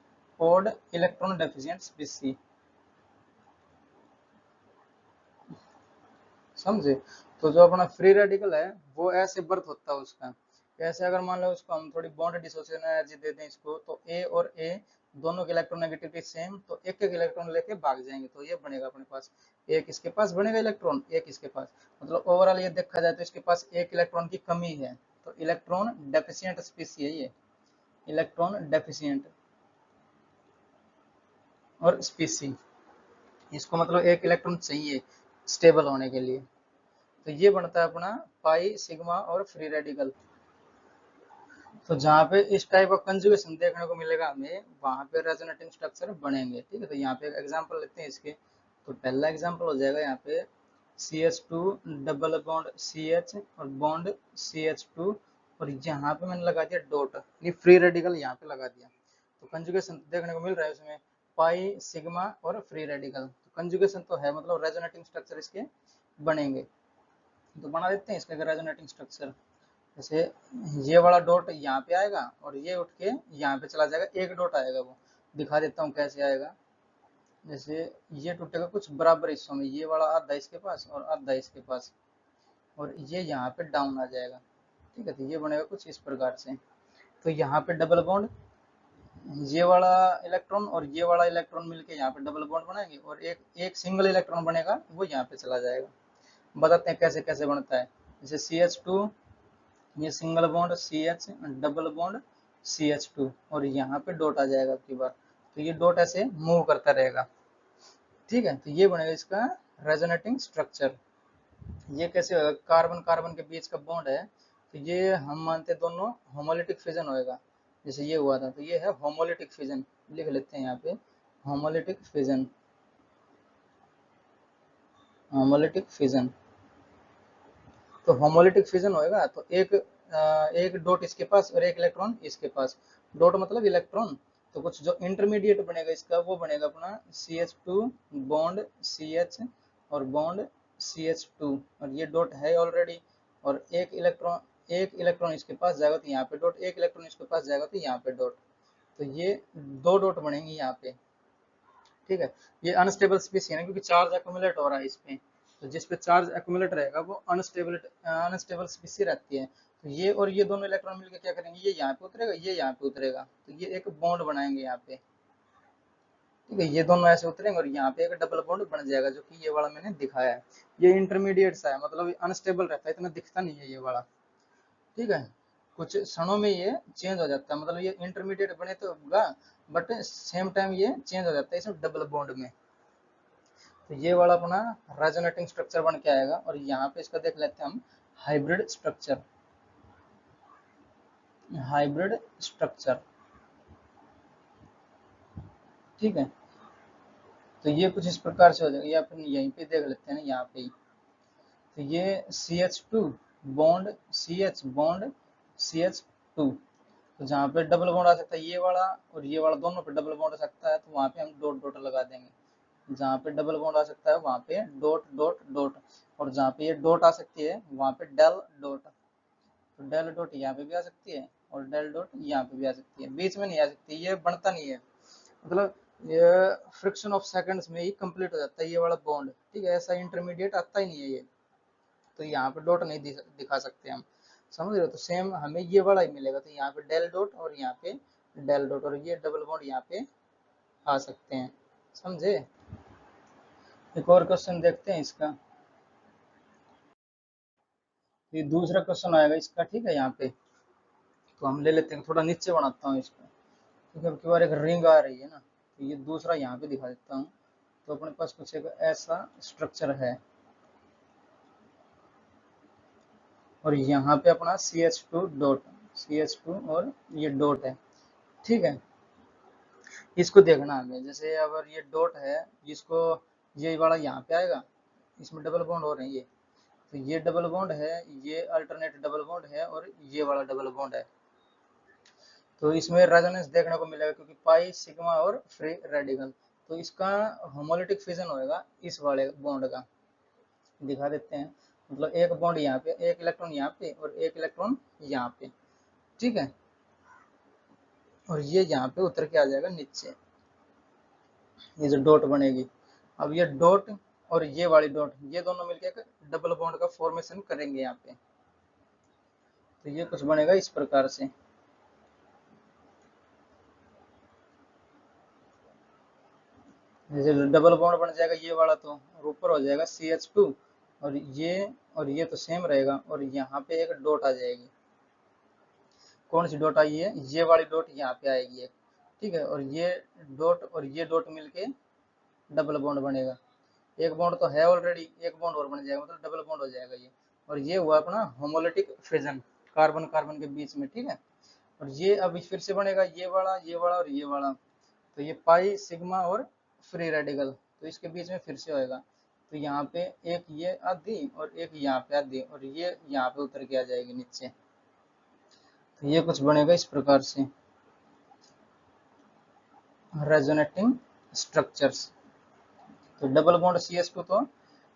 ओड इलेक्ट्रॉन डेफिशिएंट स्पीसी। समझे? तो जो अपना फ्री रेडिकल है वो ऐसे बर्थ होता है उसका, ऐसे अगर मान लो उसको हम थोड़ी बॉन्ड डिसोसिएशन एनर्जी दे दें इसको, तो ए और ए दोनों की इलेक्ट्रॉन नेगेटिविटी सेम, तो एक एक इलेक्ट्रॉन लेके भाग जाएंगे, तो ये बनेगा अपने पास, एक इसके पास बनेगा इलेक्ट्रॉन, एक इसके पास, मतलब ओवरऑल ये देखा जाए तो इसके पास एक इलेक्ट्रॉन की कमी है, तो इलेक्ट्रॉन डेफिशिएंट स्पीसी है ये, इलेक्ट्रॉन डेफिशिएंट और स्पीसी, इसको मतलब एक इलेक्ट्रॉन चाहिए स्टेबल होने के लिए, तो ये बनता है अपना पाई सिग्मा और फ्री रेडिकल। तो जहाँ पे इस टाइप का कंजुगेशन देखने को मिलेगा हमें, वहां पे रेजोनेटिंग स्ट्रक्चर बनेंगे। ठीक है, तो यहाँ पे एक एग्जांपल लेते हैं इसके, तो पहला एग्जांपल हो जाएगा यहाँ पे CH2 डबल बॉन्ड CH और बॉन्ड CH2, और यहाँ पे मैंने लगा दिया डॉट, ये फ्री रेडिकल यहाँ पे लगा दिया, तो कंजुगेशन देखने को मिल रहा है उसमें पाई, सिग्मा और फ्री रेडिकल। तो कंजुगेशन तो है, मतलब रेजोनेटिंग स्ट्रक्चर इसके बनेंगे। तो बना देते हैं इसका रेजोनेटिंग स्ट्रक्चर। जैसे ये वाला डॉट यहाँ पे आएगा और ये उठ के यहाँ पे चला जाएगा, एक डॉट आएगा, वो दिखा देता हूँ कैसे आएगा। जैसे ये टूटेगा कुछ बराबर हिस्सों में, ये वाला आधा इसके पास और आधा इसके पास, और ये यहाँ पे डाउन आ जाएगा। ठीक है, तो ये बनेगा कुछ इस प्रकार से। तो यहाँ पे डबल बॉन्ड, ये वाला इलेक्ट्रॉन और ये वाला इलेक्ट्रॉन मिलके यहाँ पे डबल बॉन्ड बनाएंगे, और एक एक सिंगल इलेक्ट्रॉन बनेगा, वो यहाँ पे चला जाएगा। बताते हैं कैसे कैसे बनता है। जैसे CH2, ये single bond CH, double bond CH2, और यहाँ पे डॉट आ जाएगा आपकी बार। तो ये डॉट ऐसे मूव करता रहेगा। ठीक है, तो ये बनेगा इसका रेजोनेटिंग स्ट्रक्चर। ये कैसे होगा, कार्बन कार्बन के बीच का बॉन्ड है, तो ये हम मानते हैं दोनों होमोलिटिक फिजन होएगा। जैसे ये हुआ था, तो ये है होमोलिटिक फिजन, लिख लेते हैं यहाँ पे होमोलिटिक फिजन, होमोलिटिक फिजन। तो होमोलिटिक फिजन होएगा तो एक डॉट इसके पास और एक इलेक्ट्रॉन इसके पास। डॉट मतलब इलेक्ट्रॉन। तो कुछ जो इंटरमीडिएट बनेगा इसका, वो बनेगा अपना CH2 बॉन्ड CH और बॉन्ड CH2, और ये डॉट है ऑलरेडी, और एक इलेक्ट्रॉन इसके पास जाएगा तो यहाँ पे डॉट, एक इलेक्ट्रॉन इसके पास जाएगा तो यहाँ पे डॉट। तो ये दो डॉट बनेंगे यहाँ पे। ठीक है, ये अनस्टेबल स्पीसी है क्योंकि चार्ज एक्यूमुलेट हो रहा है इस पे। तो जिस पे चार्ज एक्यूमुलेट रहेगा वो अनस्टेबल स्पीसी रहती है। तो ये और ये दोनों इलेक्ट्रॉन मिलकर क्या करेंगे, ये यहाँ पे उतरेगा, ये यहाँ पे उतरेगा, तो ये एक बॉन्ड बनाएंगे यहाँ पे। ठीक है, ये दोनों ऐसे उतरेंगे और यहाँ पे एक डबल बॉन्ड बन जाएगा, जो कि ये वाला मैंने दिखाया है। ये इंटरमीडिएट सा है, मतलब अनस्टेबल रहता है, इतना दिखता नहीं है ये वाला। ठीक है, कुछ क्षणों में ये चेंज हो जाता है, मतलब ये इंटरमीडिएट बने तो होगा, बट सेम टाइम ये चेंज हो जाता है इसमें डबल बॉन्ड में। तो ये वाला अपना रेजोनेटिंग स्ट्रक्चर बन के आएगा। और यहाँ पे इसका देख लेते हैं हम हाइब्रिड स्ट्रक्चर, हाइब्रिड स्ट्रक्चर। ठीक है, तो ये कुछ इस प्रकार से हो जाएगा, ये अपन यहीं पे देख लेते हैं ना, यहाँ पे ही। तो ये CH2 bond CH bond CH2, तो जहाँ पे डबल बॉन्ड आ सकता है ये वाला और ये वाला, दोनों पे डबल बॉन्ड आ सकता है, तो वहाँ पे हम डॉट डॉट लगा देंगे। जहाँ पे डबल बॉन्ड आ सकता है वहाँ पे डॉट डॉट डॉट, और जहाँ पे ये डॉट आ सकती है वहाँ पे डेल डॉट। तो डेल डॉट यहाँ पे भी आ सकती है और डेल डॉट यहाँ पे भी आ सकती है, बीच में नहीं आ सकती, ये बनता नहीं है, मतलब ये फ्रिक्शन ऑफ सेकंड्स में ही कंप्लीट हो जाता है ये वाला बॉन्ड। ठीक है, ऐसा इंटरमीडिएट आता ही नहीं है ये, तो यहाँ पे डॉट नहीं दिखा सकते हम, समझ रहे हो। तो सेम हमें ये वाला ही मिलेगा, तो यहाँ पे डेल डॉट और यहाँ पे डेल डॉट, और ये डबल बॉन्ड यहाँ पे आ सकते हैं, समझे। एक और क्वेश्चन देखते हैं इसका, ये दूसरा क्वेश्चन आएगा इसका। ठीक है, यहाँ पे तो हम ले लेते हैं, थोड़ा नीचे बनाता हूँ इसको, क्योंकि अब की बार एक रिंग आ रही है ना, तो ये दूसरा यहाँ पे दिखा देता हूँ। तो अपने पास कुछ एक ऐसा स्ट्रक्चर है, और यहाँ पे अपना CH2 डॉट, CH2 और ये डॉट है। ठीक है, इसको देखना हमें, जैसे अगर ये डॉट है जिसको, ये वाला यहाँ पे आएगा, इसमें डबल बॉन्ड हो रहे हैं ये, तो ये डबल बॉन्ड है, ये अल्टरनेट डबल बॉन्ड है, और ये वाला डबल बॉन्ड है। तो इसमें रेजोनेंस देखने को मिलेगा, क्योंकि पाई, सिग्मा और फ्री रेडिकल। तो इसका होमोलिटिक फिजन होएगा इस वाले बॉन्ड का, दिखा देते हैं। मतलब एक बॉन्ड यहाँ पे, एक इलेक्ट्रॉन यहाँ पे और एक इलेक्ट्रॉन यहाँ पे। ठीक है, और ये यहाँ पे उतर के आ जाएगा नीचे, ये जो डॉट बनेगी। अब ये डॉट और ये वाली डॉट, ये दोनों मिलके एक डबल बॉन्ड का फॉर्मेशन करेंगे यहाँ पे। तो ये कुछ बनेगा इस प्रकार से, जैसे डबल बॉन्ड बन जाएगा ये वाला, तो ऊपर हो जाएगा CH2, और ये तो सेम रहेगा, और यहाँ पे एक डॉट आ जाएगी। कौन सी डॉट आई है, ये वाली डॉट यहाँ पे आएगी एक। ठीक है, और ये डॉट मिलके डबल बॉन्ड बनेगा। एक बॉन्ड तो है ऑलरेडी, एक बॉन्ड और बन जाएगा, मतलब डबल बॉन्ड हो जाएगा ये। और ये हुआ अपना होमोलिटिक फिजन, कार्बन कार्बन के बीच में। ठीक है, और ये अब फिर से बनेगा ये वाला और ये वाला। तो ये पाई, सिग्मा और फ्री रेडिकल, तो इसके बीच में फिर से होएगा। तो यहाँ पे एक ये आधी और एक यहाँ पे आधी, और ये यहाँ पे उतर के आ जाएगी नीचे। तो ये कुछ बनेगा इस प्रकार से। Resonating structures. तो डबल बॉन्ड CH2 तो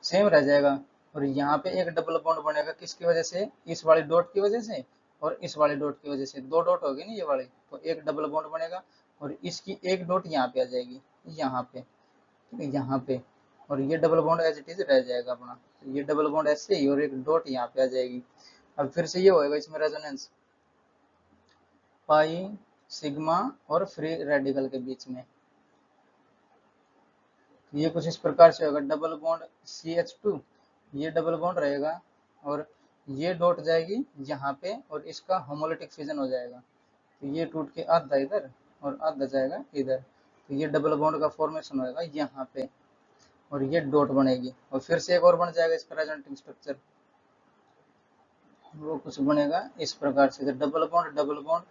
सेम रह जाएगा, और यहाँ पे एक डबल बॉन्ड बनेगा किसकी वजह से, इस वाली डॉट की वजह से और इस वाली डॉट की वजह से, दो डॉट होगी ना ये वाली, तो एक डबल बॉन्ड बनेगा और इसकी एक डॉट यहाँ पे आ जाएगी, यहाँ पे, ठीक है, यहाँ पे, और ये double bond as it is रह जाएगा अपना। तो ये डबल बॉन्ड ऐसे ही और एक डॉट यहाँ पे आ जाएगी। अब फिर से ये होएगा इसमें रेजोनेंस पाई सिग्मा और फ्री रेडिकल के बीच में। ये कुछ इस प्रकार से होगा, डबल बॉन्ड CH2, ये डबल बॉन्ड रहेगा और ये डॉट जाएगी यहाँ पे और इसका होमोलिटिक फिजन हो जाएगा। तो ये टूट के आधा इधर और आधा जाएगा इधर, तो ये डबल बॉन्ड का फॉर्मेशन होगा यहाँ पे, और ये डॉट बनेगी और फिर से एक और बन जाएगा इसका रेजोनेटिंग स्ट्रक्चर, वो कुछ बनेगा इस प्रकार से, डबल बॉन्ड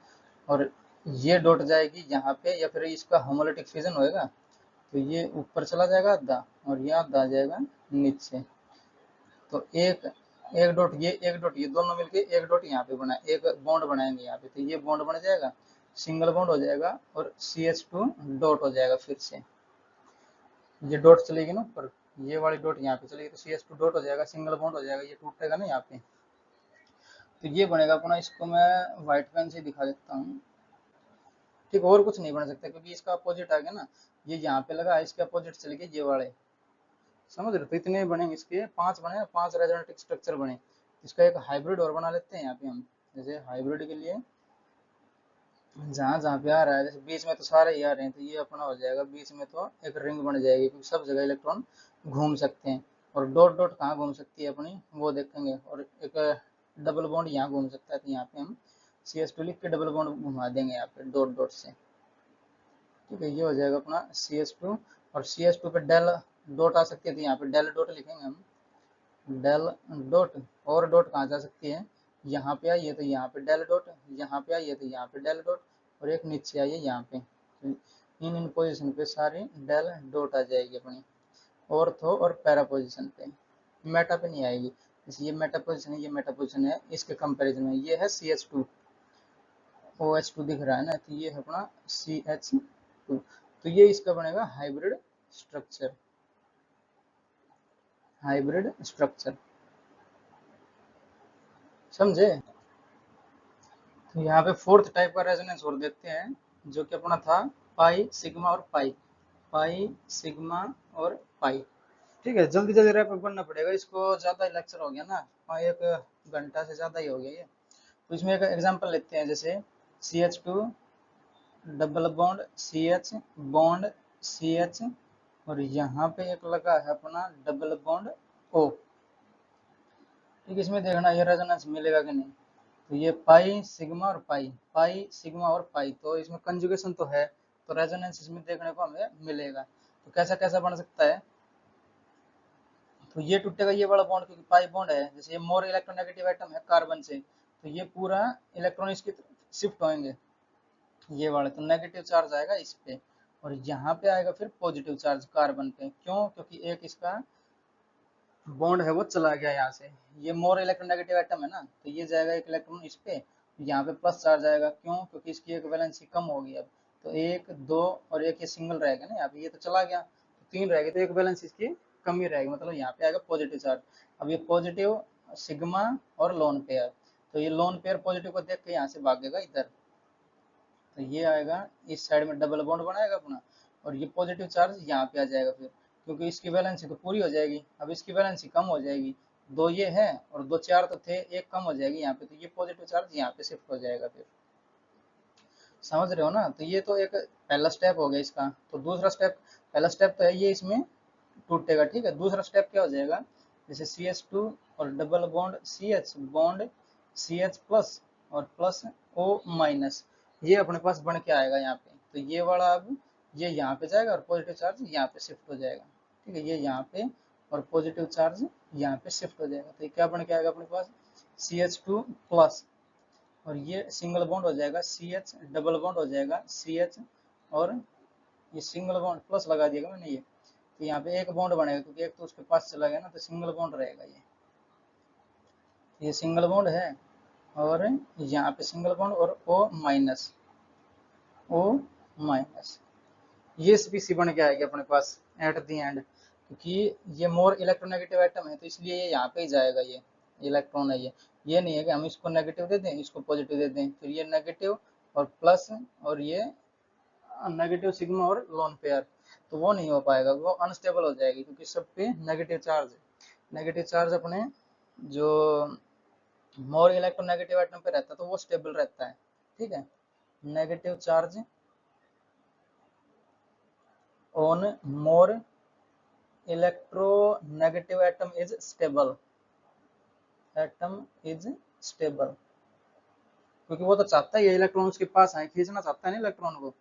और ये डॉट जाएगी यहाँ पे, या फिर इसका होमोलिटिक फिजन होएगा तो ये ऊपर चला जाएगा आधा और ये आधा आ जाएगा नीचे। तो एक एक डॉट ये दोनों मिलके एक डॉट यहाँ पे बना, एक बॉन्ड बनाएंगे यहाँ पे, तो ये बॉन्ड बन जाएगा, सिंगल बॉन्ड हो जाएगा और CH2 डॉट हो जाएगा। फिर से ये डॉट चलेगी ना ऊपर, ये वाली डॉट यहाँ पे चलेगी तो CH2 डॉट हो जाएगा, सिंगल बॉन्ड हो जाएगा, ये टूटेगा ना यहाँ पे। तो ये बनेगा अपना, इसको मैं व्हाइट पेन से दिखा देता हूँ, ठीक, और कुछ नहीं बन सकता क्योंकि इसका अपोजिट आ गया ना, ये यहाँ पे लगा, इसके अपोजिट चले गए ये वाले, समझ रहे हो। तो इतने बनेंगे, इसके 5 बने, 5 रेजोनेटिक स्ट्रक्चर बने। इसका एक हाइब्रिड और बना लेते हैं यहाँ पे हम, जैसे हाइब्रिड के लिए जहाँ जहाँ पे आ रहा है, जैसे बीच में तो सारे ही आ रहे हैं, तो ये अपना हो जाएगा, बीच में तो एक रिंग बन जाएगी क्योंकि सब जगह इलेक्ट्रॉन घूम सकते हैं। और डॉट डॉट कहाँ घूम सकती है अपनी, वो देखेंगे, और एक डबल बॉन्ड यहाँ घूम सकता है, तो यहाँ पे हम CH2 लिख के डबल बॉन्ड घुमा देंगे यहाँ पे डॉट डॉट से, ठीक है। ये हो जाएगा अपना CH2, और CH2 पे डेल डॉट आ सकती है, तो यहाँ पे डेल डॉट लिखेंगे हम, डेल डॉट। और डॉट कहाँ जा सकती है, यहाँ पे आई है तो यहाँ पे डेल डॉट, यहाँ पे आई है तो यहाँ पे डेल डॉट, और एक नीचे आई है यहाँ पे, तो इन पोजीशन पे सारी डेल डॉट आ जाएगी अपनी, ऑर्थो और पैरा पोजीशन पे, मेटा पे नहीं आएगी। जैसे ये मेटा पोजीशन है, ये मेटा पोजीशन है, इसके कंपैरिजन में ये है CH2, OH2 दिख रहा है ना, तो ये है अपना CH2। तो ये इसका बनेगा हाइब्रिड स्ट्रक्चर, हाइब्रिड स्ट्रक्चर, समझे। तो यहाँ पे फोर्थ टाइप का रेजोनेंस और देखते हैं, जो कि अपना था पाई सिग्मा और पाई, पाई सिग्मा और पाई, ठीक है। जल्दी जल्दी रैप करना पड़ेगा, इसको ज्यादा लेक्चर हो गया ना, 1 घंटा से ज्यादा ही हो गया ये। तो इसमें एक एग्जांपल लेते हैं, जैसे CH2 double bond CH bond CH, और यहाँ पे एक लगा है अपना डबल बॉन्ड O, ठीक है। इसमें देखना ये रेजोनेंस मिलेगा कि नहीं। तो ये पाई सिग्मा और पाई, पाई सिग्मा और पाई, तो इसमें कंजुगेशन तो है, तो रेजोनेंस इसमें देखने को हमें मिलेगा। तो कैसा कैसा बन सकता है, तो ये टूटेगा ये वाला बॉन्ड क्योंकि पाई बॉन्ड है, जैसे ये मोर इलेक्ट्रोनेगेटिव आइटम है कार्बन से, तो ये पूरा इलेक्ट्रॉन इसकी तरफ शिफ्ट होंगे, ये वाले तो नेगेटिव चार्ज आएगा इस पे, और यहाँ पे आएगा फिर पॉजिटिव चार्ज कार्बन पे, क्यों, क्योंकि एक इसका बॉन्ड है वो चला गया यहाँ से, ये मोर इलेक्ट्रोनेगेटिव आइटम है ना, तो ये जाएगा एक इलेक्ट्रॉन इस पे, यहाँ पे प्लस चार्ज आएगा, क्यों, क्योंकि इसकी एक वैलेंसी कम होगी अब, तो 1 2 और एक ये सिंगल रहेगा ना यहाँ पे, ये तो चला गया, तो 3 रहेगी, तो एक वैलेंसी इसकी कम ही रहेगी, मतलब यहाँ पे आएगा पॉजिटिव चार्ज। अब ये पॉजिटिव सिग्मा और लोन पेयर, तो ये लोन पेयर पॉजिटिव को देख के यहाँ से भागेगा इधर, तो ये आएगा इस साइड में डबल बॉन्ड बनाएगा अपना, और ये पॉजिटिव चार्ज यहाँ पे आ जाएगा फिर, क्योंकि इसकी वैलेंसी तो पूरी हो जाएगी, अब इसकी वैलेंसी कम हो जाएगी, 2 ये है और 2 4 तो थे, एक कम हो जाएगी यहाँ पे, तो ये पॉजिटिव चार्ज यहाँ पे शिफ्ट हो जाएगा फिर, समझ रहे हो ना। तो ये तो एक पहला स्टेप हो गया इसका। तो दूसरा स्टेप, पहला स्टेप तो है ये इसमें टूटेगा, ठीक है। दूसरा स्टेप क्या हो जाएगा, जैसे CH2 और double bond CH bond CH plus और प्लस O माइनस, ये अपने पास बन के आएगा यहाँ पे, तो ये वाला अब ये यहाँ पे जाएगा और पॉजिटिव चार्ज यहाँ पे शिफ्ट हो जाएगा, ठीक है, ये यहाँ पे और पॉजिटिव चार्ज यहाँ पे शिफ्ट हो जाएगा, तो ये क्या बन के आएगा अपने पास CH2 प्लस, और ये सिंगल बॉन्ड हो जाएगा CH डबल बॉन्ड हो जाएगा CH, और ये सिंगल बॉन्ड प्लस लगा दिएगा मैंने ये, तो यहाँ पे एक बॉन्ड बनेगा क्योंकि एक तो उसके पास चला गया ना, तो सिंगल बॉन्ड रहेगा ये सिंगल बॉन्ड है, और यहाँ पे सिंगल बॉन्ड और O माइनस, O माइनस, ये स्पीसी बन के आएगी अपने पास एट द एंड, क्योंकि ये मोर इलेक्ट्रोनेगेटिव एटम है तो इसलिए ये यहाँ पे ही जाएगा। ये इलेक्ट्रॉन है ये नहीं है कि हम इसको नेगेटिव दे दें इसको पॉजिटिव दे दें, फिर ये नेगेटिव और प्लस और ये नेगेटिव सिग्मा और लोन पेयर, तो वो नहीं हो पाएगा, वो अनस्टेबल हो जाएगी क्योंकि सब पे नेगेटिव चार्ज है। नेगेटिव चार्ज अपने जो मोर इलेक्ट्रोनेगेटिव एटम पे रहता है तो वो स्टेबल रहता है, ठीक है। Negative charge on more electronegative atom is stable, atom is stable, क्योंकि वो तो चाहता है ये इलेक्ट्रॉन उसके पास आए, खींचना चाहता है ना इलेक्ट्रॉन को,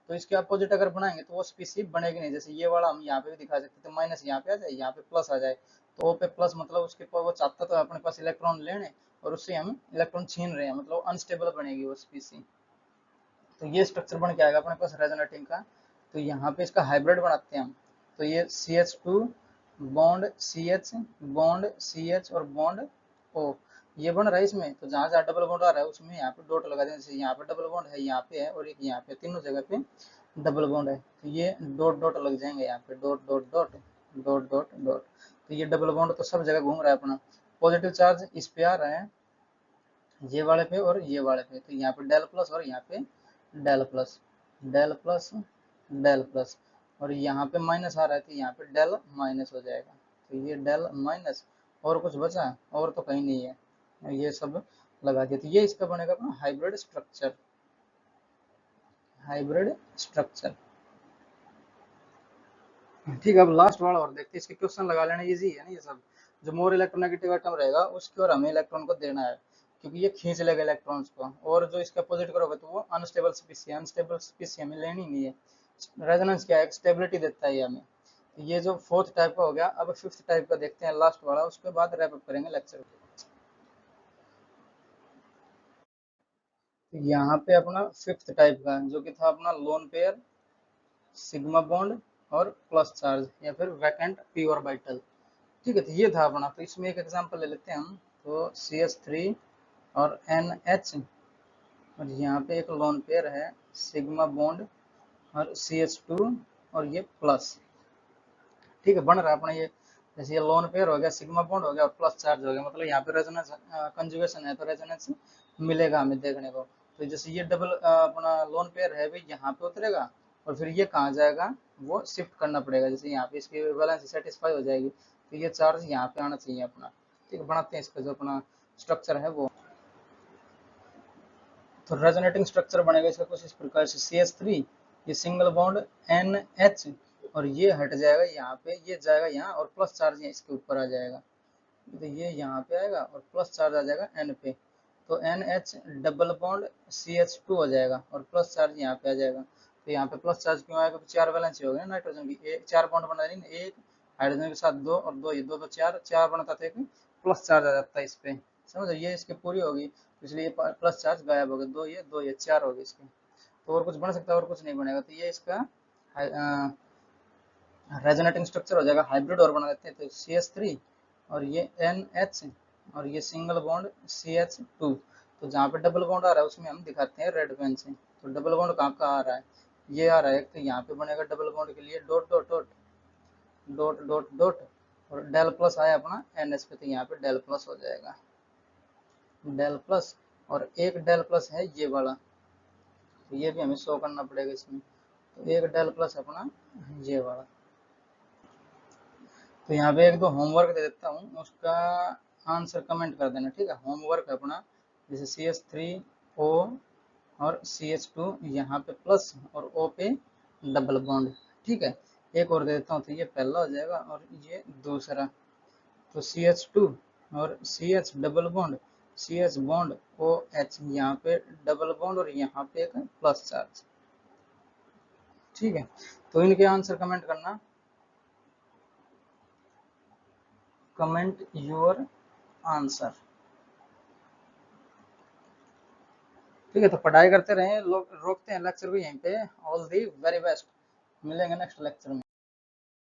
तो इसके अपोजिट अगर बनाएंगे तो वो स्पीसी बनेगी नहीं। जैसे ये वाला हम यहाँ पे भी दिखा सकते थे, माइनस यहाँ पे आ जाए यहाँ पे प्लस आ जाए, तो ओ पे प्लस मतलब उसके पास वो चाहता तो अपने पास इलेक्ट्रॉन लेने और उससे हम इलेक्ट्रॉन छीन रहे हैं, मतलब अनस्टेबल बनेगी वो स्पीसी। तो ये स्ट्रक्चर बन के आएगा अपने पास रेजोनेटिंग का। तो यहाँ पे इसका हाइब्रिड बनाते हैं हम, तो ये CH2 bond CH bond CH और बॉन्ड O ये बन रहा है इसमें। तो जहाँ जहाँ डबल बॉन्ड आ रहा है उसमें यहाँ पे डॉट लगा दें, जैसे यहाँ पे डबल बॉन्ड है, यहाँ पे है और एक यहाँ पे, तीनों जगह पे डबल बॉन्ड है, तो ये डॉट डॉट लग जाएंगे यहाँ पे, dot dot dot dot dot dot. तो ये डबल बॉन्ड तो सब जगह घूम रहा है अपना। पॉजिटिव चार्ज इस पे आ रहा है ये वाले पे और ये वाले पे, तो यहाँ पे डेल प्लस और यहाँ पे del plus, del plus del plus, और यहाँ पे माइनस आ रहा है तो यहाँ पे डेल माइनस हो जाएगा। तो ये डेल माइनस, और कुछ बचा और तो कहीं नहीं है, ये सब लगा दिया। तो ये इसका बनेगा अपना हाइब्रिड स्ट्रक्चर, हाइब्रिड स्ट्रक्चर। ठीक है, अब लास्ट वाला और देखते हैं, इसके क्वेश्चन लगा लेना इजी है ना ये सब। जो मोर इलेक्ट्रोनेगेटिव एटम रहेगा उसकी ओर हमें इलेक्ट्रॉन को देना है, क्योंकि ये खींच लेगा इलेक्ट्रॉन्स को, और जो इसका अपोजिट करोगे तो वो अनस्टेबल स्पीसी, अनस्टेबल स्पीसी हमें लेनी नहीं है। रेजोनेंस क्या है, स्टेबिलिटी देता है ये हमें। तो ये जो फोर्थ टाइप का हो गया, अब फिफ्थ टाइप का देखते हैं लास्ट वाला, उसके बाद रैप अप करेंगे लेक्चर। यहाँ पे अपना फिफ्थ टाइप का जो कि था अपना लोन पेयर, सिग्मा बॉन्ड और प्लस चार्ज या फिर वैकेंट पी ऑर्बिटल। ठीक है, तो ये था अपना। तो इसमें एक एग्जांपल ले लेते हैं हम, तो CH3 और NH, और यहाँ पे एक लोन पेयर है सिग्मा बॉन्ड और CH2 और ये प्लस। ठीक है, बन रहा है अपना ये, जैसे ये लोन पेयर हो गया, सिग्मा बॉन्ड हो गया और प्लस चार्ज हो गया, मतलब यहाँ पे रेजोनेंस कंजुगेशन है तो रेजोनेंस मिलेगा हमें देखने को। तो जैसे ये डबल अपना लोन पेयर है भी यहाँ पे उतरेगा और फिर ये कहाँ जाएगा, वो शिफ्ट करना पड़ेगा, जैसे यहाँ पे इसकी बैलेंस सेटिस्फाई हो जाएगी तो ये चार्ज यहाँ पे आना चाहिए अपना। ठीक है, बनाते हैं इसका जो अपना स्ट्रक्चर है वो। तो रेजोनेटिंग स्ट्रक्चर बनेगा इसका कुछ इस प्रकार से, CH3 ये सिंगल बॉन्ड NH, और ये हट जाएगा यहाँ पे, ये जाएगा यहाँ और प्लस चार्ज इसके ऊपर आ जाएगा, तो ये यहाँ पे आएगा और प्लस चार्ज आ जाएगा N पे, तो NH डबल बॉन्ड CH2 हो जाएगा और प्लस चार्ज यहाँ पे आ जाएगा। तो यहाँ पे प्लस चार्ज क्यों आएगा, तो चार वैलेंसी हो गई ना नाइट्रोजन की, एक चार बॉन्ड बना रही, एक हाइड्रोजन के साथ दो और दो, ये दो दो चार, चार बनता था, एक प्लस चार्ज आ जाता है इस पे, समझ, ये इसकी पूरी होगी, इसलिए प्लस चार्ज गायब हो गया, दो ये चार हो गए इसके। तो और कुछ बन सकता है, और कुछ नहीं बनेगा, तो ये इसका रेजोनेटिंग स्ट्रक्चर हो जाएगा। हाइब्रिड और बना देते हैं, तो CH3 और ये NH और ये सिंगल बॉन्ड CH2, तो जहाँ पे डबल बॉन्ड आ रहा है उसमें हम दिखाते हैं रेड पेन से। तो डबल बॉन्ड कहाँ कहाँ आ रहा है, ये आ रहा है, तो यहाँ पे बनेगा डबल बॉन्ड के लिए dot dot dot dot dot dot, और डेल प्लस आया अपना NH पे, तो यहाँ पे डेल प्लस हो जाएगा, डेल प्लस, और एक डेल प्लस है ये वाला, तो ये भी हमें शो करना पड़ेगा इसमें, तो एक डेल प्लस अपना ये वाला। तो यहाँ पे एक दो होमवर्क दे देता हूँ, उसका आंसर कमेंट कर देना, ठीक है। होमवर्क है अपना, जैसे CH3O और CH2 यहाँ पे प्लस और O पे डबल बॉन्ड, ठीक है। एक और दे देता हूँ, तो ये पहला हो जाएगा और ये दूसरा, तो CH2 और CH double bond, CH bond OH, यहाँ पे डबल बॉन्ड और यहाँ पे एक प्लस चार्ज, ठीक है। तो इनके आंसर कमेंट करना, कमेंट योर आंसर, ठीक है। तो पढ़ाई करते रहें, लोग रोकते हैं लेक्चर को यहीं पे। ऑल दी वेरी बेस्ट, मिलेंगे नेक्स्ट लेक्चर में।